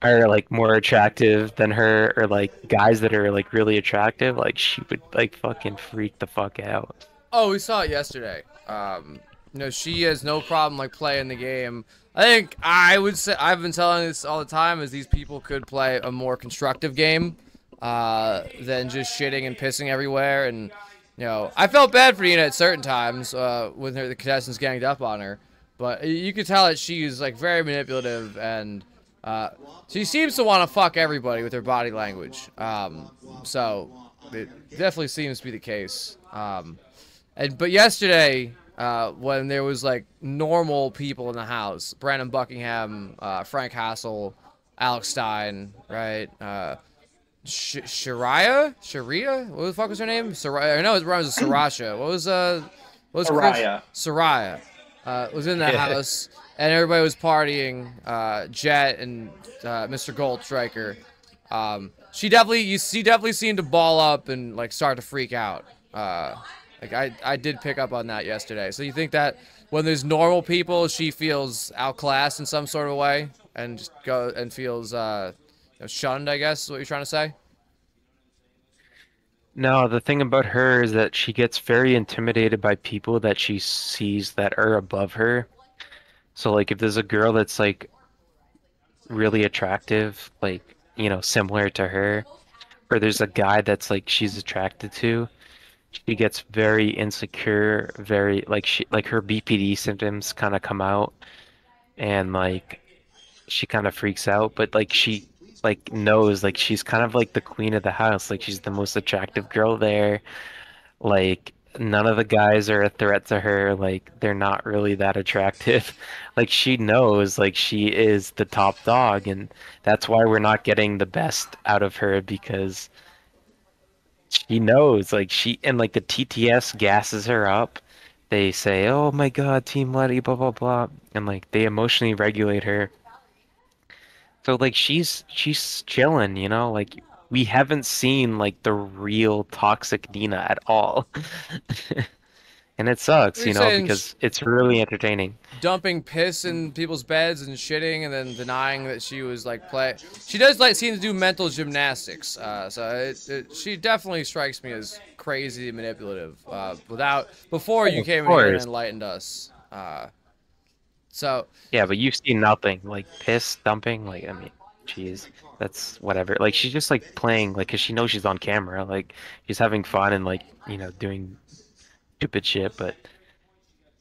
are, like, more attractive than her, or, like, guys that are, like, really attractive, like, she would, like, fucking freak the fuck out. Oh, we saw it yesterday. You know, she has no problem, like, playing the game. I think I would say, I've been telling this all the time, is these people could play a more constructive game than just shitting and pissing everywhere. And, you know, I felt bad for Nina at certain times when the contestants ganged up on her. But you could tell that she's, like, very manipulative, and she seems to want to fuck everybody with her body language. So it definitely seems to be the case. But yesterday, when there was, like, normal people in the house, Brandon Buckingham, Frank Hassel, Alex Stein, right? Sharia? What the fuck was her name? Soraya. No, it rhymes with Sriracha. What was Soraya. Soraya. Was in the house, and everybody was partying. Jet and Mr. Goldstriker. She definitely seemed to ball up and, like, start to freak out. Like, I did pick up on that yesterday. So you think that when there's normal people, she feels outclassed in some sort of way and just feels you know, shunned, I guess is what you're trying to say? No, the thing about her is that she gets very intimidated by people that she sees that are above her. So, like, if there's a girl that's, like, really attractive, like, you know, similar to her, or there's a guy that's, like, she's attracted to, she gets very insecure, very, like, her BPD symptoms kind of come out, and, like, she kind of freaks out, but, like, she, like, knows, like, she's kind of like the queen of the house, like, she's the most attractive girl there, like, none of the guys are a threat to her, like, they're not really that attractive. Like, she knows, like, she is the top dog, and that's why we're not getting the best out of her, because she knows, like like the TTS gasses her up. They say, "Oh my God, Team Letty, blah blah blah," and like they emotionally regulate her. So like she's chilling, you know. Like we haven't seen like the real toxic Nina at all, and it sucks, You're you know, saying because it's really entertaining. dumping piss in people's beds and shitting, and then denying that she was like play. She does like seem to do mental gymnastics. So she definitely strikes me as crazy and manipulative. Before you Of came in here and course. enlightened us. So Yeah, but you've seen nothing like piss dumping. Like I mean, jeez, that's whatever. Like she's just like playing, like, cause she knows she's on camera. Like she's having fun and like doing stupid shit. But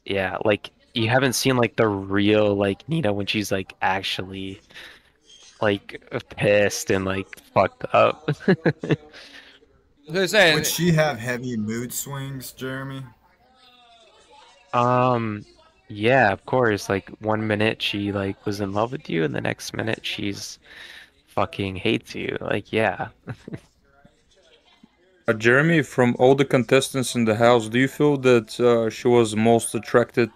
yeah, like you haven't seen like the real like Nina when she's like actually like pissed and like fucked up. they're saying, Would she have heavy mood swings, Jeremy? Yeah, of course. Like 1 minute she like was in love with you, and the next minute she's fucking hates you. Like yeah. Jeremy, from all the contestants in the house, do you feel that she was most attracted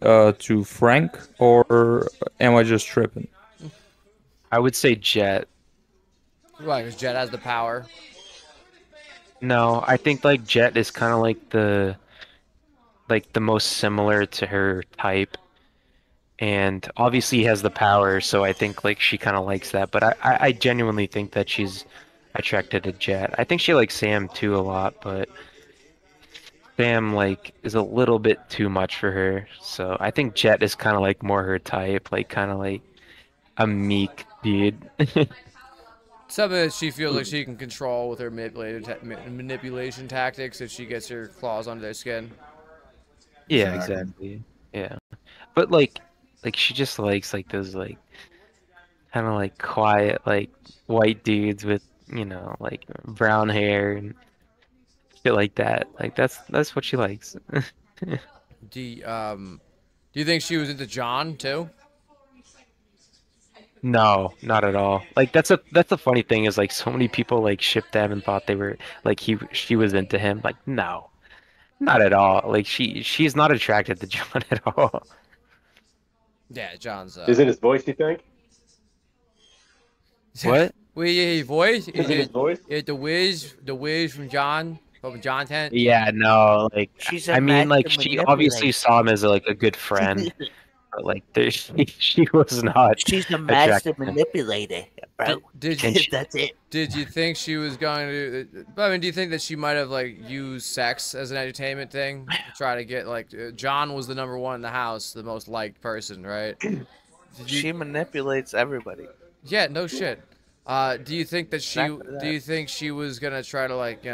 to Frank, or am I just tripping? I would say Jet. right, because Jet has the power. No, I think like Jet is kind of like the most similar to her type, and obviously he has the power, so I think like she kind of likes that. But I genuinely think that she's attracted to Jet. I think she likes Sam too a lot, but Sam like is a little bit too much for her. So I think Jet is kind of like more her type, like kind of like a meek dude. Something that she feels like she can control with her manipulation tactics if she gets her claws under their skin. Yeah, Exactly. exactly. Yeah. But like she just likes like those like kind of like quiet like white dudes with, like brown hair and shit like that. Like that's what she likes. Do you think she was into John too? No, not at all. Like that's the funny thing is like so many people like shipped them and thought they were like she was into him. Like no, not at all. Like she's not attracted to John at all. Yeah, John's. Is it his voice, you think? What? His voice? Is it his voice? Is the whiz from John Tent? Yeah, no, like She's I a mean, match like to she obviously saw him as like a good friend, but like she was not She's a master attracted to him. manipulator, bro. That's it. Did you think she was going to? I mean, do you think that she might have like used sex as an entertainment thing to try to get like John was the number one in the house, the most liked person, right? She manipulates everybody. Yeah, no shit. Do you think that she was gonna try to like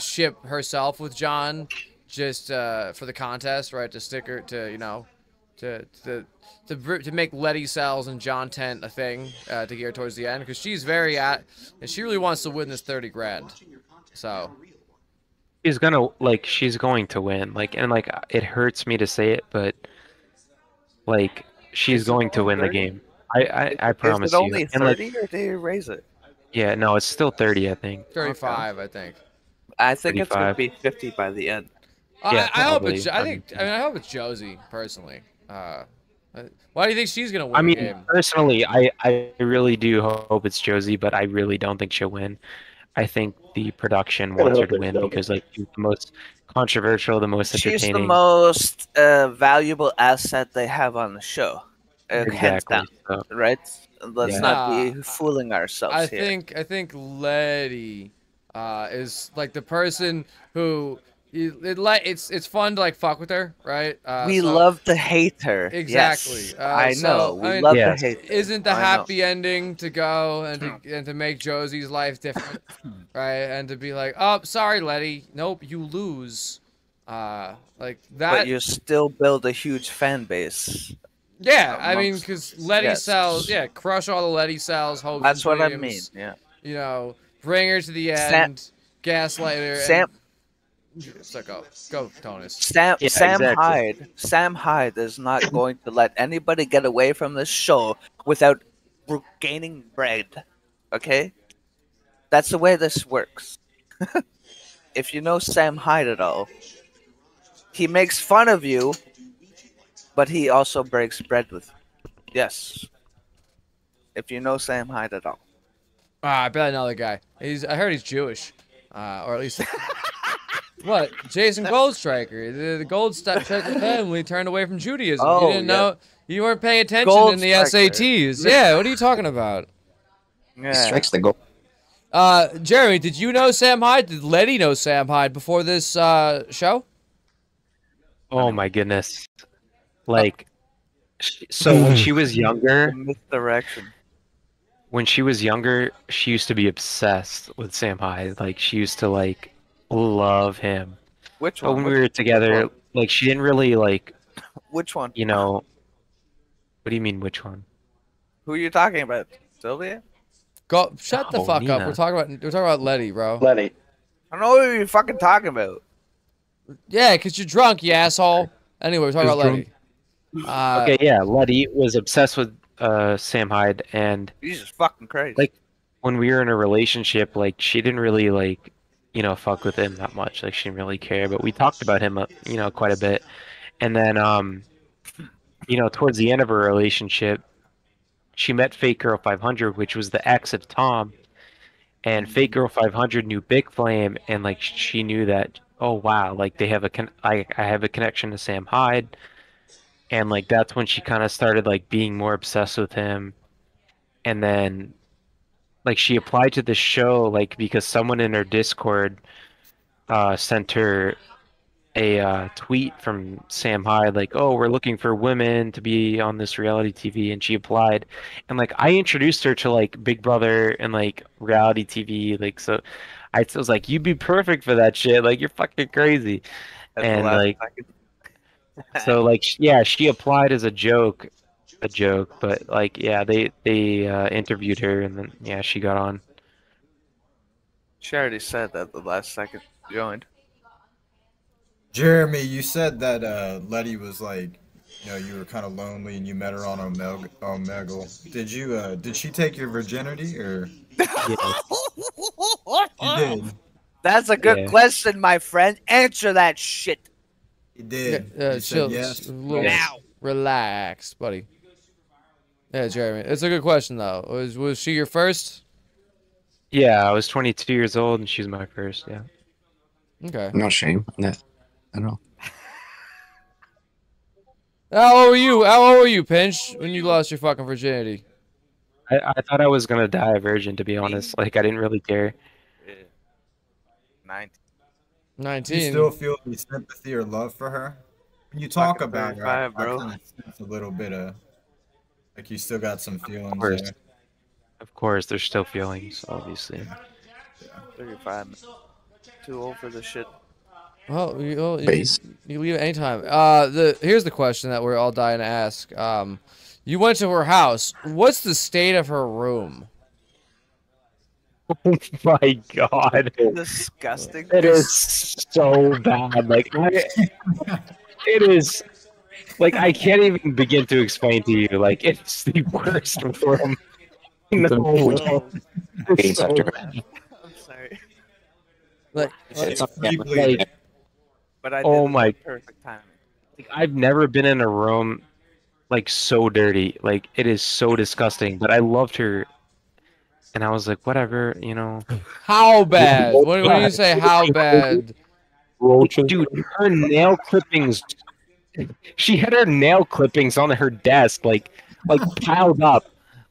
ship herself with John just for the contest, right? To stick her to to make Letty Sells and John Tent a thing to get her towards the end because she's and she really wants to win this 30 grand. So She's going to win. Like and like it hurts me to say it, but like she's going to win the game. I promise Is it only you. And like 30 or did you raise it? yeah, no, it's still 30, I think. 35, I think. I think it's gonna 35. be 50 by the end. Yeah, I hope probably. it's. I hope it's Josie personally. Why do you think she's gonna win I mean, the game? personally, I really do hope it's Josie, but I really don't think she'll win. I think the production wants her to win because like she's the most controversial, the most entertaining. She's the most valuable asset they have on the show. Hands Exactly. down, So, right? Let's Yeah. not be fooling ourselves here. I think Letty is like the person who it's fun to like fuck with her, right? We love to hate her. Exactly. Yes, I know. We I mean, love to hate her. Isn't the I know. happy ending to go and to make Josie's life different, right? And to be like, oh, sorry, Letty, nope, you lose. Like that. But you still build a huge fan base. Yeah, I mean, because Letty yes. Sells, crush all the Letty Sells, hopes That's and what I dreams, mean. Yeah. You know, bring her to the end, gaslight her. Sam. So go, Tonus. Sam exactly. Hyde. Sam Hyde is not going to let anybody get away from this show without gaining bread. Okay, that's the way this works. if you know Sam Hyde at all, he makes fun of you, but he also breaks bread with you. Yes. If you know Sam Hyde at all. I bet another guy. I heard he's Jewish, or at least. What? Jason Goldstriker, the Goldstriker family turned away from Judaism. Oh, You didn't know? You weren't paying attention in the Goldstriker. SATs. Yeah, what are you talking about? Yeah. He strikes the goal. Jeremy, did you know Sam Hyde? Did Letty know Sam Hyde before this show? Oh my goodness. Like, so when she was younger, Misdirection. when she was younger, she used to be obsessed with Sam Hyde. Like, she used to like love him. Which But one? when we were together, like, she didn't really like, Which one? you know. What do you mean, which one? Who are you talking about? Sylvia? Go shut the Oh, fuck up. Nina. We're talking about Letty, bro. Letty. I don't know what you're fucking talking about. Yeah, cause you're drunk, you asshole. Anyway, we're talking He's about Letty. Okay, yeah, Letty was obsessed with Sam Hyde, and Jesus fucking Christ. like when we were in a relationship, like she didn't really like, you know, fuck with him that much. Like she didn't really care, but we talked about him, you know, quite a bit. And then, you know, towards the end of her relationship, she met Fake Girl 500, which was the ex of Tom. And Fake Girl 500 knew Big Flame, and like she knew that, oh wow, like they have I have a connection to Sam Hyde, and like that's when she kind of started like being more obsessed with him. And then like she applied to the show like because someone in her Discord sent her a tweet from Sam Hyde like, oh, we're looking for women to be on this reality TV, and she applied. And like I introduced her to like Big Brother and like reality TV, like, so I was like, you'd be perfect for that shit, like you're fucking crazy. At the And last like second. so like yeah, she applied as a joke, but like yeah, they interviewed her, and then yeah, she got on. She already said that the last second joined. Jeremy, you said that Letty was like, you know, you were kind of lonely and you met her on Omegle. Did she take your virginity or? You did. That's a good Yeah. question, my friend. Answer that shit. You did. Yeah, You chill. said yes. A little Now. relax, buddy. Yeah, Jeremy. It's a good question though. Was she your first? Yeah, I was 22 years old, and she was my first. Yeah. Okay. No shame in that. I don't know. How old were you? How old were you, Pinch, when you lost your fucking virginity? I thought I was gonna die a virgin, to be honest. Like I didn't really care. 19. 19. Do you still feel any sympathy or love for her? When you talk Fucking about her, I 35, bro. kind of sense a little bit of, like you still got some feelings course. there. Of course, there's still feelings, obviously. 35. Too old for this shit. Well, you Base. leave at any time. Here's the question that we're all dying to ask. You went to her house. What's the state of her room? Oh my god. Disgusting. It is so bad. Like it is like I can't even begin to explain to you. Like it's the worst room in the whole world. It's so bad. I'm sorry. Like, It's not Like, But I did oh it my. with perfect timing. Like, I've never been in a room like so dirty. Like it is so disgusting. But I loved her, and I was like, whatever, you know. how bad? What do you say? How bad? Dude, her nail clippings. She had her nail clippings on her desk, like piled up,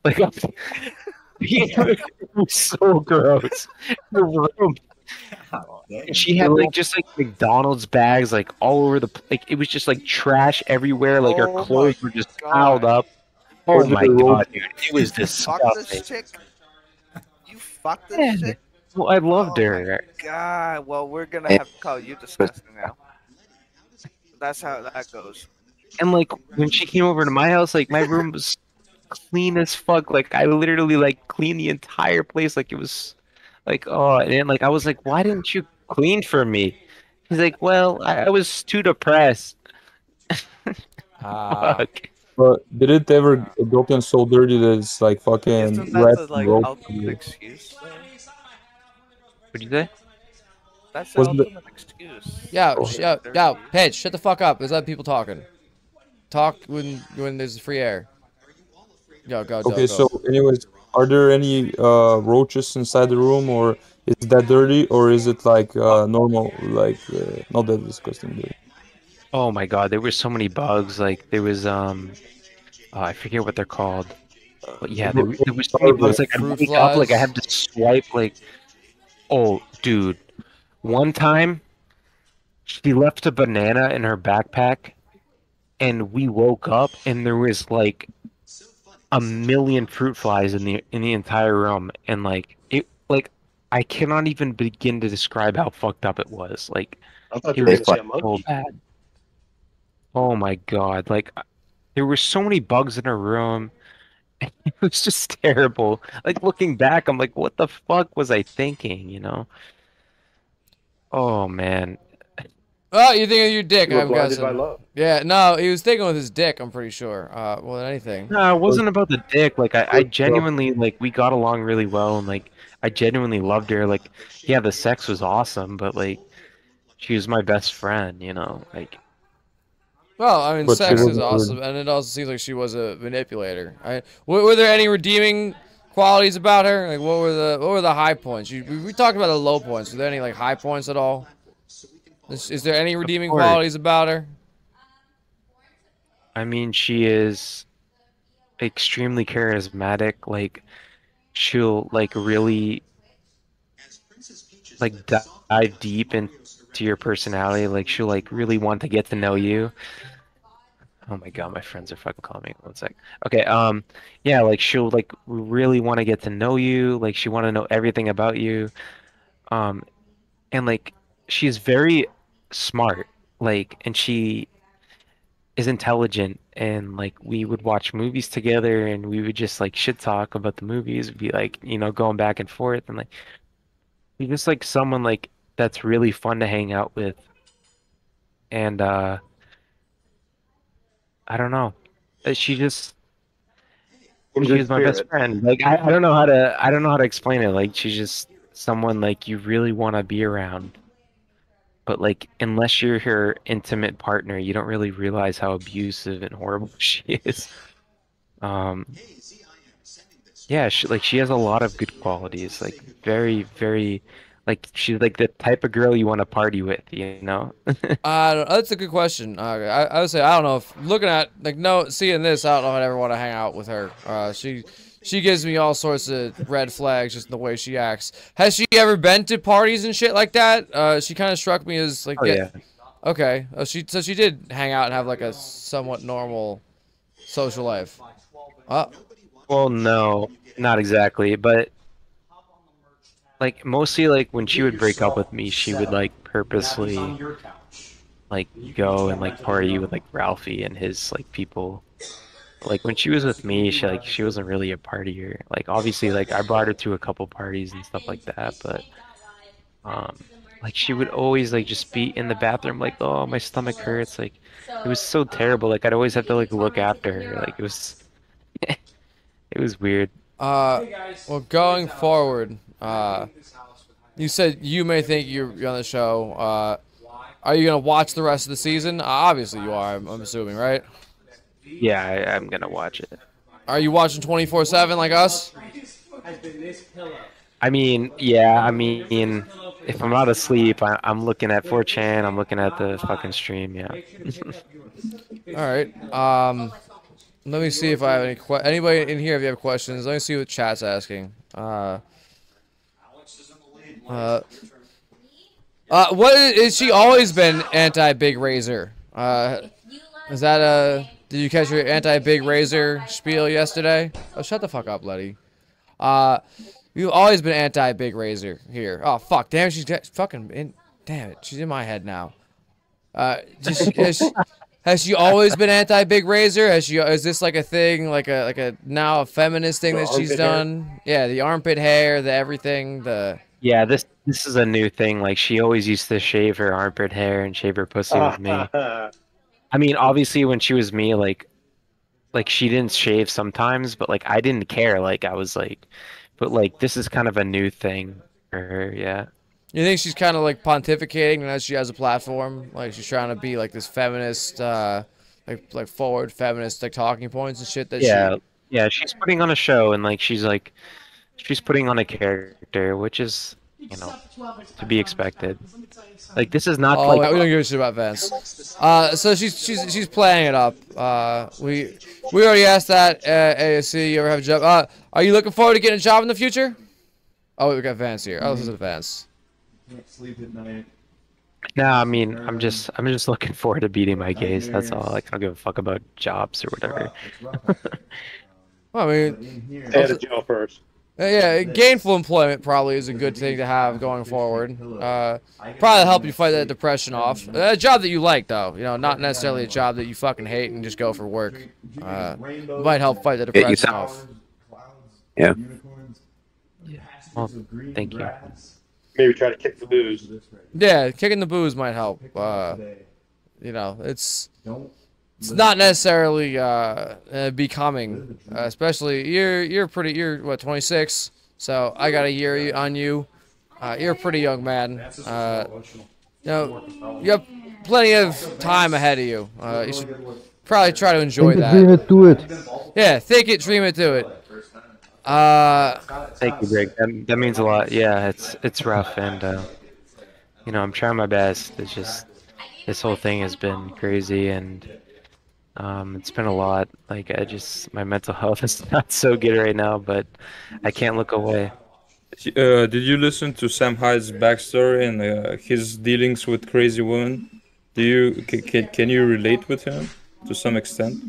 like it was so gross. Her room. And she had like just like McDonald's bags like all over the like it was just like trash everywhere. Like her Oh clothes my were just God. piled up. Oh my god, dude, it was You fucked this disgusting. chick? You fucked this Yeah. chick? Well, I loved Oh her. God, well, we're gonna have to call you disgusting now. That's how that goes. And like when she came over to my house, like my room was clean as fuck. Like I literally like cleaned the entire place. Like it was like, oh, and then like I was like, why didn't you clean for me? He's like, well, I was too depressed. Fuck. But did it ever get so dirty that it's like fucking Isn't that red the like rope? ultimate excuse? Though? What'd you say? That's the Was the ultimate excuse. Yo, Paige, shut the fuck up. There's other people talking. Talk when there's free air. Go. okay? So, anyways, are there any roaches inside the room, or is that dirty, or is it like normal, like not that disgusting dirty? Oh my god, there were so many bugs. Like there was I forget what they're called. But yeah, there was so many bugs. Like I'd Fruit wake up, like I flies? had to swipe. Like, oh, dude, one time she left a banana in her backpack, and we woke up, and there was like a million fruit flies in the entire room, and like it, like I cannot even begin to describe how fucked up it was. Like I thought it you were was gonna say a so monkey. bad. Oh my god, like there were so many bugs in her room. It was just terrible. Like looking back, I'm like, what the fuck was I thinking, you know? Oh man. Oh, you thinking of your dick, You were I'm blinded guessing. by love. Yeah, no, he was thinking with his dick, I'm pretty sure. More than anything. No, it wasn't about the dick. Like I genuinely like we got along really well, and like I genuinely loved her. Like yeah, the sex was awesome, but like she was my best friend, you know? Like Well, I mean, But she sex is wasn't awesome, and it also seems like she was a manipulator. Were there any redeeming qualities about her? Like, what were the high points? We talked about the low points. Were there any like high points at all? Is there any redeeming course. qualities about her? I mean, she is extremely charismatic. Like she'll like really like dive deep into your personality. Like she'll like really want to get to know you. Oh my god, my friends are fucking calling me. One sec. Okay, yeah, like she'll like really want to get to know you. Like she want to know everything about you. Um, and like she's very smart. Like, and she is intelligent. And like we would watch movies together, and we would just like shit talk about the movies. Be like, you know, going back and forth, and like you're just like someone like that's really fun to hang out with. And I don't know. She just she's my best friend. Like I don't know how to explain it. Like she's just someone like you really want to be around. But like unless you're her intimate partner, you don't really realize how abusive and horrible she is. Um yeah, she has a lot of good qualities. Like very, very like she's like the type of girl you want to party with, you know? That's a good question. I would say I don't know if looking at seeing this, I don't know if I'd ever want to hang out with her. She gives me all sorts of red flags just in the way she acts. Has she ever been to parties and shit like that? She kind of struck me as like yeah. Okay. She did hang out and have like a somewhat normal social life. Well, no, not exactly, but like mostly like when she would break up with me, she would like purposely like go and like party with like Ralphie and his like people. Like when she was with me, she wasn't really a partier. Like obviously like I brought her to a couple parties and stuff like that, but like she would always like just be in the bathroom like, oh, my stomach hurts. Like it was so terrible. Like I'd always have to like look after her. Like it was it was weird. Well, going forward, you said you may think you're on the show. Are you gonna watch the rest of the season? Obviously you are. I'm assuming, right? Yeah, I'm gonna watch it. Are you watching 24/7 like us? I mean, yeah. I mean, if I'm not asleep, I'm looking at 4chan. I'm looking at the fucking stream. Yeah. All right. Let me see if I have any anybody in here. If you have questions, let me see what chat's asking. What is she always been anti-Big Razor? Is that did you catch your anti-Big Razor spiel yesterday? Oh, shut the fuck up, Letty. You've always been anti-Big Razor here. Oh fuck, damn, she's fucking in. Damn it, she's in my head now. Has she always been anti-Big Razor? Is this like a thing, like a now a feminist thing that she's done? Yeah, the armpit hair, the everything, the. Yeah, this is a new thing. Like she always used to shave her armpit hair and shave her pussy with me. I mean, obviously when she was me, like she didn't shave sometimes, but like I didn't care. Like I was like, but like this is kind of a new thing for her. Yeah. You think she's kind of like pontificating now she has a platform? Like she's trying to be like this feminist, like forward feminist like talking points and shit that Yeah, yeah, she's putting on a show and like she's putting on a character, which is, you know, to be expected. Like this is not like we don't give a shit about Vance. So she's playing it up. We already asked that. ASC, you ever have a job? Are you looking forward to getting a job in the future? Oh, we got Vance here. Oh, this is Vance. Can't sleep at night. Nah, I mean, I'm just looking forward to beating my gaze. That's all. Like, I don't give a fuck about jobs or whatever. Well, I mean, Stay out of jail first. Yeah, gainful employment probably is a good thing to have going forward. Probably help you fight that depression off. A job that you like, though. You know, not necessarily a job that you fucking hate and just go for work. Might help fight the depression off. Yeah. Well, thank you. Maybe try to kick the booze. Yeah, kicking the booze might help. You know, it's not necessarily becoming, especially you're what 26, so I got a year on you. You're a pretty young man. You know, you have plenty of time ahead of you. You should probably try to enjoy that. Dream it, do it. Yeah, think it, dream it, do it. Thank you, Greg. That means a lot. Yeah, it's rough, and you know, I'm trying my best. It's just this whole thing has been crazy, and it's been a lot. Like my mental health is not so good right now, but I can't look away. Did you listen to Sam Hyde's backstory and his dealings with crazy women? Can you relate with him to some extent?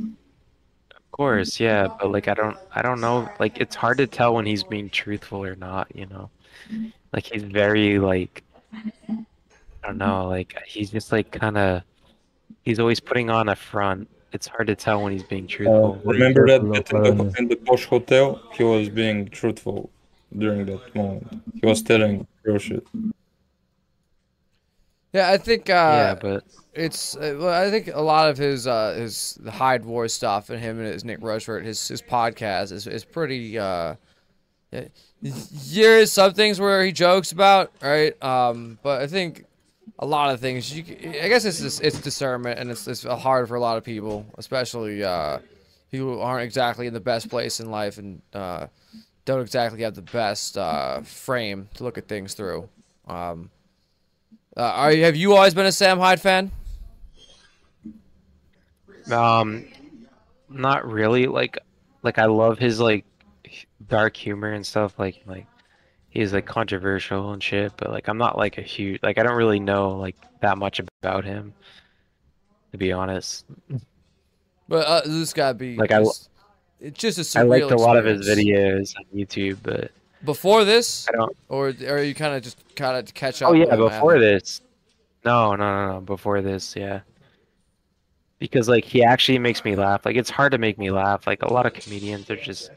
Of course, yeah, but like I don't know. Like it's hard to tell when he's being truthful or not. You know, like he's very like I don't know. Like he's just like he's always putting on a front. It's hard to tell when he's being truthful. Remember that bit in the Posh Hotel? He was being truthful during that moment. He was telling real shit. Yeah, I think. Yeah, but it's. I think a lot of his the Hyde War stuff and him and his Nick Rushford, his podcast is pretty. There's some things where he jokes about, right? But I think a lot of things. I guess it's discernment, and it's hard for a lot of people, especially people who aren't exactly in the best place in life and don't exactly have the best frame to look at things through. Have you always been a Sam Hyde fan? Not really. Like I love his like dark humor and stuff. Like he's like controversial and shit. But like I'm not like a huge I don't really know like that much about him, to be honest. But this gotta be like it's just a surreal I liked a lot of his experience. videos on YouTube, but before this, I don't. Or are you kind of catch up? Oh yeah, with him before after? this. No, before this, yeah. Because like he actually makes me laugh. Like it's hard to make me laugh. Like a lot of comedians, they're just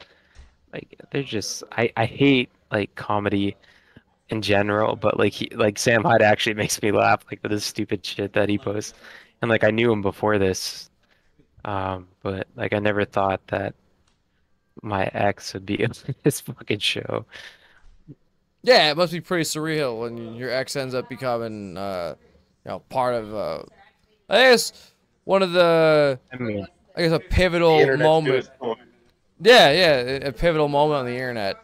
I hate like comedy in general, but like Sam Hyde actually makes me laugh like with his stupid shit that he posts. And like I knew him before this, but like I never thought that my ex would be on his fucking show. Yeah, it must be pretty surreal when your ex ends up becoming, part of, I guess, one of the, I guess, a pivotal moment. Yeah, a pivotal moment on the internet,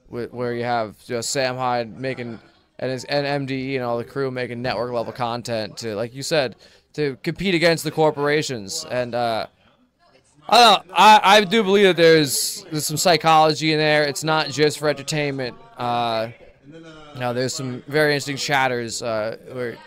where you have Sam Hyde making, and MDE and all the crew making network level content to, like you said, to compete against the corporations. And I don't know. I do believe that there's some psychology in there. It's not just for entertainment. There's some very interesting chatters where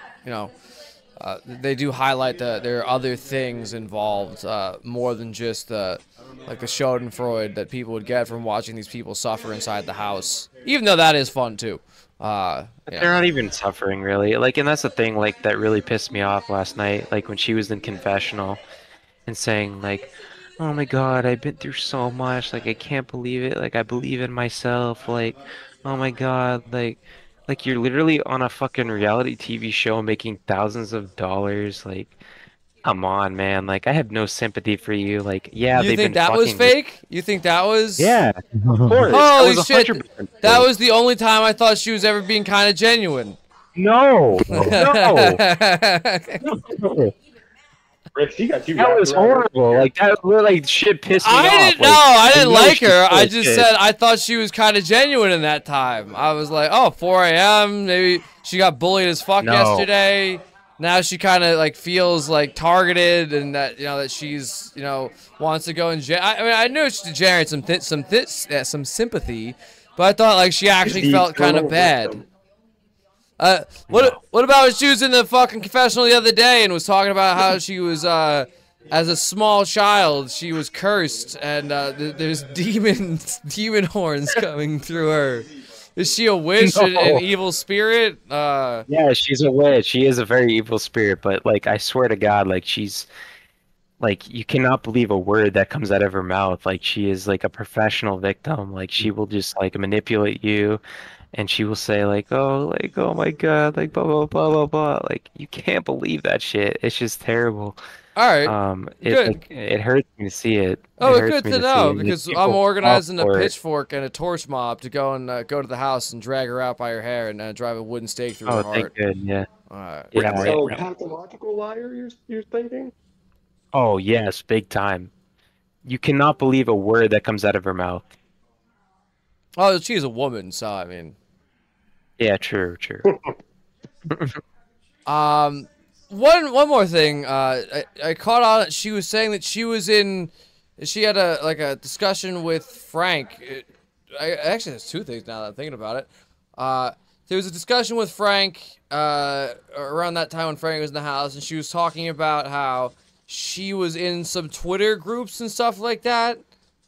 they do highlight that there are other things involved, more than just like the Schadenfreude that people would get from watching these people suffer inside the house. Even though that is fun too. They're not even suffering really. Like, and that's the thing. Like that really pissed me off last night. Like when she was in confessional and saying like, "Oh my God, I've been through so much. Like I can't believe it. Like I believe in myself. Like, oh my God, like you're literally on a fucking reality TV show making thousands of dollars. Like Come on, man. Like, I have no sympathy for you. Like, yeah, You they've think been that was fucking. fake? You think that was? Yeah, of course. Holy That was shit! 100% That fake. was the only time I thought she was ever being kind of genuine. No, no. Rick, she got you That wrapped was around her horrible. finger. Like that, like shit pissed me off. I didn't know. Like, I didn't know like she's her. full I of just shit. said I thought she was kind of genuine in that time. I was like, oh, 4 a.m. Maybe she got bullied as fuck No. yesterday. Now she kind of like feels like targeted, and that that she's wants to go and I mean I knew she generated some sympathy, but I thought like she actually felt kind of bad. What about when she was in the fucking confessional the other day and was talking about how she was as a small child she was cursed and there's demon horns coming through her. Is she a witch, No. an evil spirit? Yeah, she's a witch. She is a very evil spirit, but like I swear to God, like she's like you cannot believe a word that comes out of her mouth. Like she is like a professional victim. Like she will just like manipulate you, and she will say like oh my God, like blah blah blah blah blah. Like you can't believe that shit. It's just terrible. All right. It Good. it hurts me to see it. Oh, It it's hurts good me to see know it. because People I'm fall organizing a for it. pitchfork and a torch mob to go and go to the house and drag her out by her hair and drive a wooden stake through her Oh, heart. thank good. Yeah. So Yeah. pathological liar, you're thinking? Oh yes, big time. You cannot believe a word that comes out of her mouth. Oh, she's a woman, so I mean. Yeah, true. One more thing. I caught on. She was saying that she had a discussion with Frank. Actually, there's two things now that I'm thinking about it. There was a discussion with Frank around that time when Frank was in the house, and she was talking about how she was in some Twitter groups and stuff like that.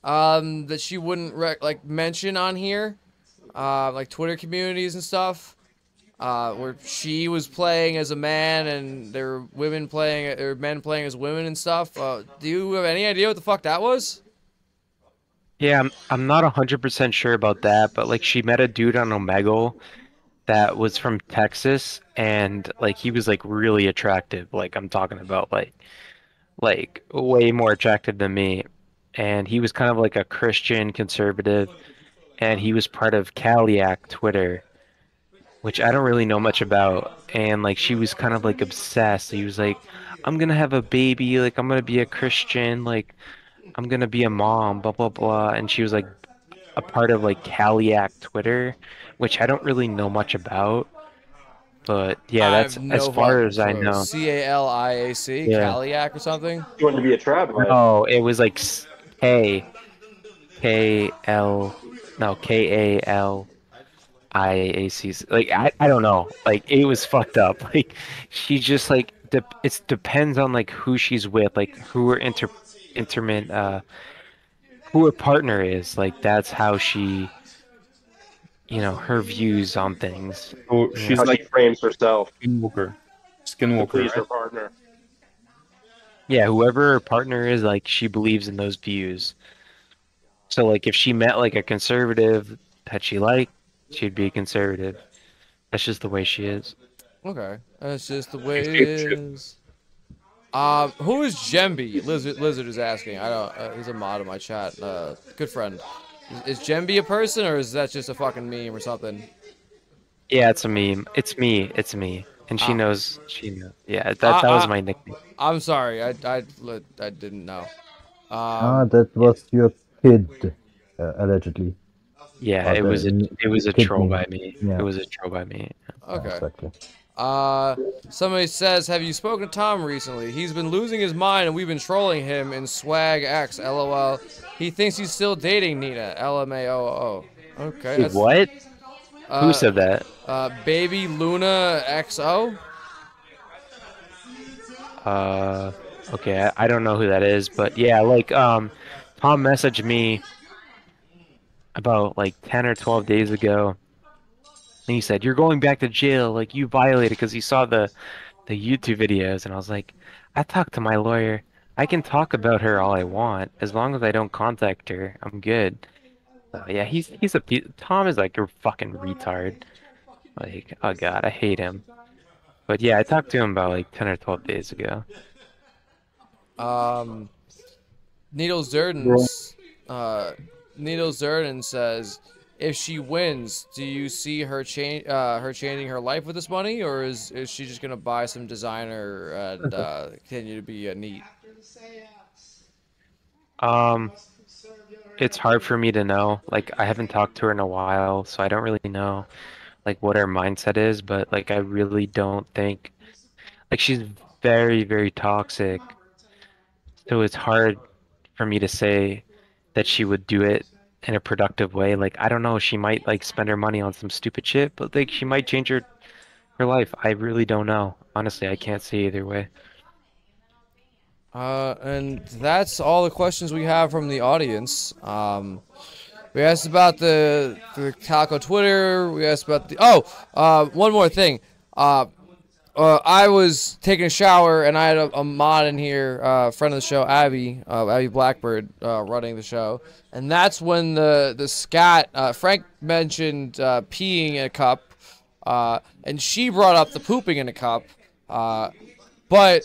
That she wouldn't mention on here, like Twitter communities and stuff. Where she was playing as a man and there were men playing as women and stuff. Do you have any idea what the fuck that was? Yeah, I'm not 100% sure about that, but like she met a dude on Omegle that was from Texas, and like he was like really attractive. Like I'm talking about like way more attractive than me, and he was kind of like a Christian conservative, and he was part of Caliac Twitter, which I don't really know much about. And like she was kind of like obsessed. He was like, I'm gonna have a baby, like I'm gonna be a Christian, like I'm gonna be a mom, blah blah blah. And she was like a part of like Caliac Twitter, which I don't really know much about. But yeah, that's as far as I know. Caliac, Yeah. Caliac or something? You wanted to be a trap liar. No, it was like K L no KAL IAC. Like I don't know. Like it was fucked up. Like she just like it depends on like who she's with, like who her who her partner is. Like that's how she, her views on things. Oh, Yeah. she's How like she frames herself to Skinwalker, please her right? partner. Yeah, whoever her partner is, like she believes in those views. So like if she met like a conservative that she liked, she'd be a conservative. That's just the way she is. Okay, that's just the way it is. Who is Jemby? Lizard is asking. I don't. He's a mod in my chat. Good friend. Is Jemby a person or is that just a fucking meme or something? Yeah, it's a meme. It's me. It's me. And she knows. She knows. Yeah, that was my nickname. I'm sorry. I didn't know. That was your kid, allegedly. Yeah, Or it was a kid troll name. by me. Yeah. It was a troll by me. Okay. Exactly. Somebody says, have you spoken to Tom recently? He's been losing his mind and we've been trolling him in Swag X, LOL. He thinks he's still dating Nina, LMAOO. Okay. Wait, what? Who said that? Baby Luna XO? Okay, I don't know who that is, but yeah, like, Tom messaged me about like 10 or 12 days ago, and he said, you're going back to jail, like, you violated, because he saw the YouTube videos, and I was like, I talked to my lawyer, I can talk about her all I want, as long as I don't contact her, I'm good. So yeah, Tom is like a fucking retard. Like, oh god, I hate him. But yeah, I talked to him about like 10 or 12 days ago. Needles Durden. Needles Durden says, if she wins, do you see her changing her life with this money, or is she just gonna buy some designer and continue to be neat? It's hard for me to know. Like, I haven't talked to her in a while, so I don't really know, like, what her mindset is. But like, I really don't think, like, she's very, very toxic. So it's hard for me to say that she would do it in a productive way. Like, I don't know, she might like spend her money on some stupid shit, but like she might change her life. I really don't know. Honestly, I can't say either way. And that's all the questions we have from the audience. We asked about the Calico Twitter. We asked about the one more thing. I was taking a shower and I had a mod in here, friend of the show, Abby Blackbird, running the show, and that's when the scat Frank mentioned peeing in a cup, and she brought up the pooping in a cup, but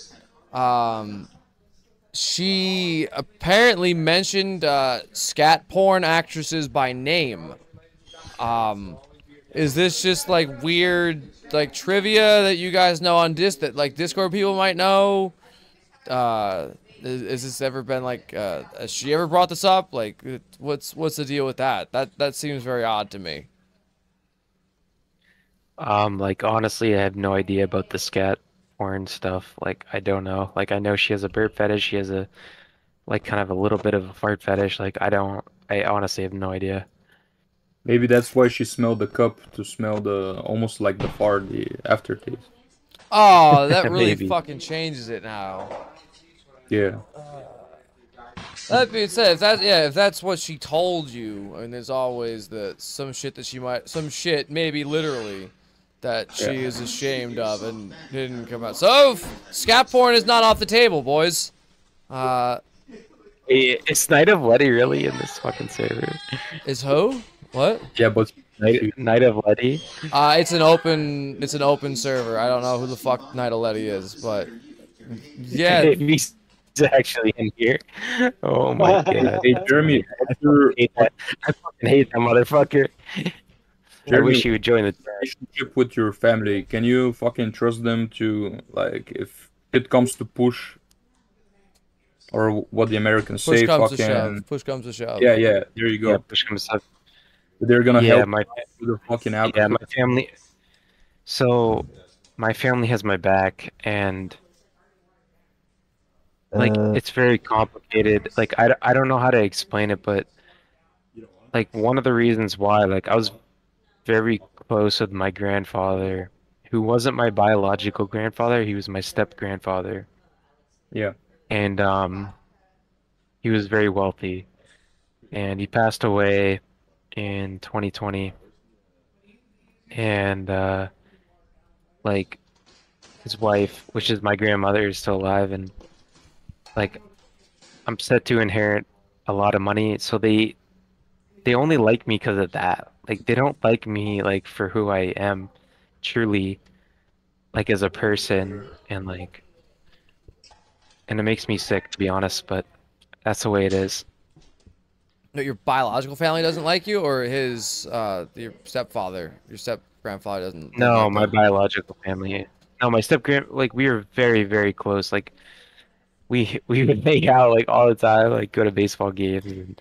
she apparently mentioned scat porn actresses by name. Is this just like weird like trivia that you guys know on that like Discord people might know? Is this ever been like has she ever brought this up? Like what's the deal with that? That seems very odd to me. Like honestly, I have no idea about the scat porn stuff. Like I don't know. Like I know she has a burp fetish. She has a like kind of a little bit of a fart fetish. Like I honestly have no idea. Maybe that's why she smelled the cup to smell the almost like the fart, the aftertaste. Oh, that really fucking changes it now. Yeah. That being said, if that's what she told you, and there's always some shit maybe literally that she is ashamed of and didn't come out. So scat porn is not off the table, boys. Is Night of Letty really in this fucking server? Is who? What? Yeah, but Night of Letty. It's an open server. I don't know who the fuck Night of Letty is, but yeah. He's actually in here. Oh my god. Hey Jeremy, I fucking hate that motherfucker. Jeremy, I wish you would join the relationship with your family. Can you fucking trust them to, like, if it comes to push, or what the Americans say, fucking push comes to shove. Yeah, there you go. Yeah, push comes to shove. They're gonna help with the fucking alcohol. Yeah, my family. So, my family has my back, and like it's very complicated. Like I don't know how to explain it, but like one of the reasons why, like I was very close with my grandfather, who wasn't my biological grandfather. He was my step grandfather. Yeah. And he was very wealthy, and he passed away in 2020. And like his wife, which is my grandmother, is still alive, and like I'm set to inherit a lot of money, so they only like me because of that. Like they don't like me like for who I am truly, like as a person, and it makes me sick, to be honest, but that's the way it is. No, your biological family doesn't like you, or your stepfather, your step grandfather doesn't. No, like my biological family. No, my like we were very, very close. Like we would hang out like all the time, like go to baseball games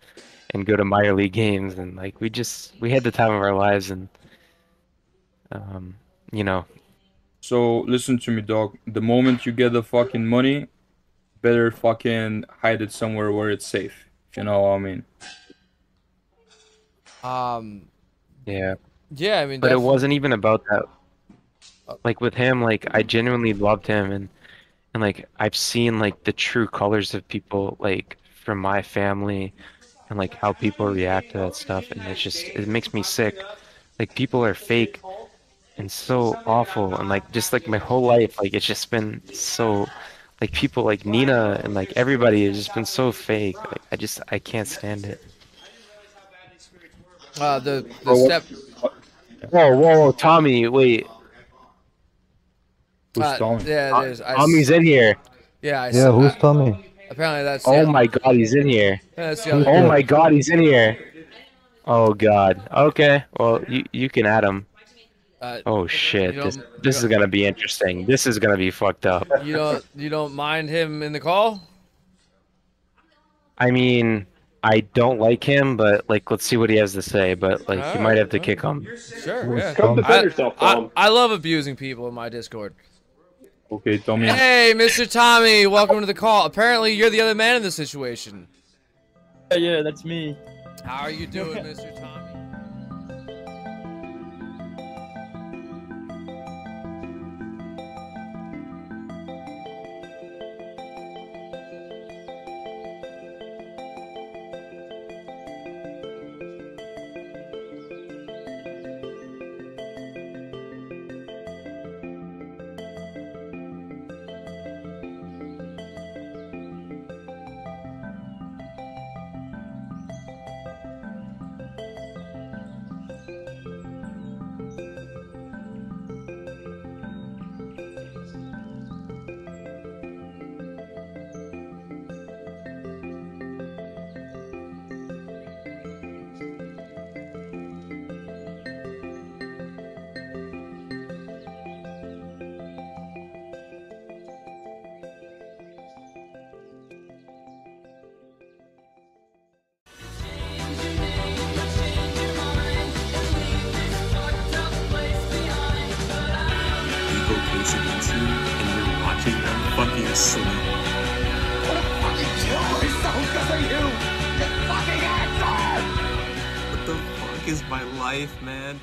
and go to minor league games, and like we had the time of our lives, and you know. So listen to me, dog. The moment you get the fucking money, better fucking hide it somewhere where it's safe. If you know what I mean. Yeah. Yeah, I mean. But it wasn't even about that. Like with him, like I genuinely loved him, and like I've seen like the true colors of people, like from my family, and like how people react to that stuff, and it makes me sick. Like people are fake and so awful, and like just like my whole life, like it's just been so, like people like Nina and like everybody has just been so fake. Like I can't stand it. The step. Whoa, Tommy, wait. Who's Tommy? Yeah, Tommy's in here. Yeah, who's Tommy? Apparently that's. Oh the, my god, he's in here. that's the other Oh dude. my god, he's in here. Oh god. Okay. Well, you can add him. Oh shit. This is gonna be interesting. This is gonna be fucked up. You don't mind him in the call? I mean, I don't like him, but like, let's see what he has to say. But like, you might have to kick him. Sure. Yeah. Come defend yourself, Tom. I love abusing people in my Discord. Okay, Tommy. Hey, Mr. Tommy, welcome to the call. Apparently, you're the other man in the situation. Yeah, that's me. How are you doing, Mr. Tommy? What the fuck is my life, man?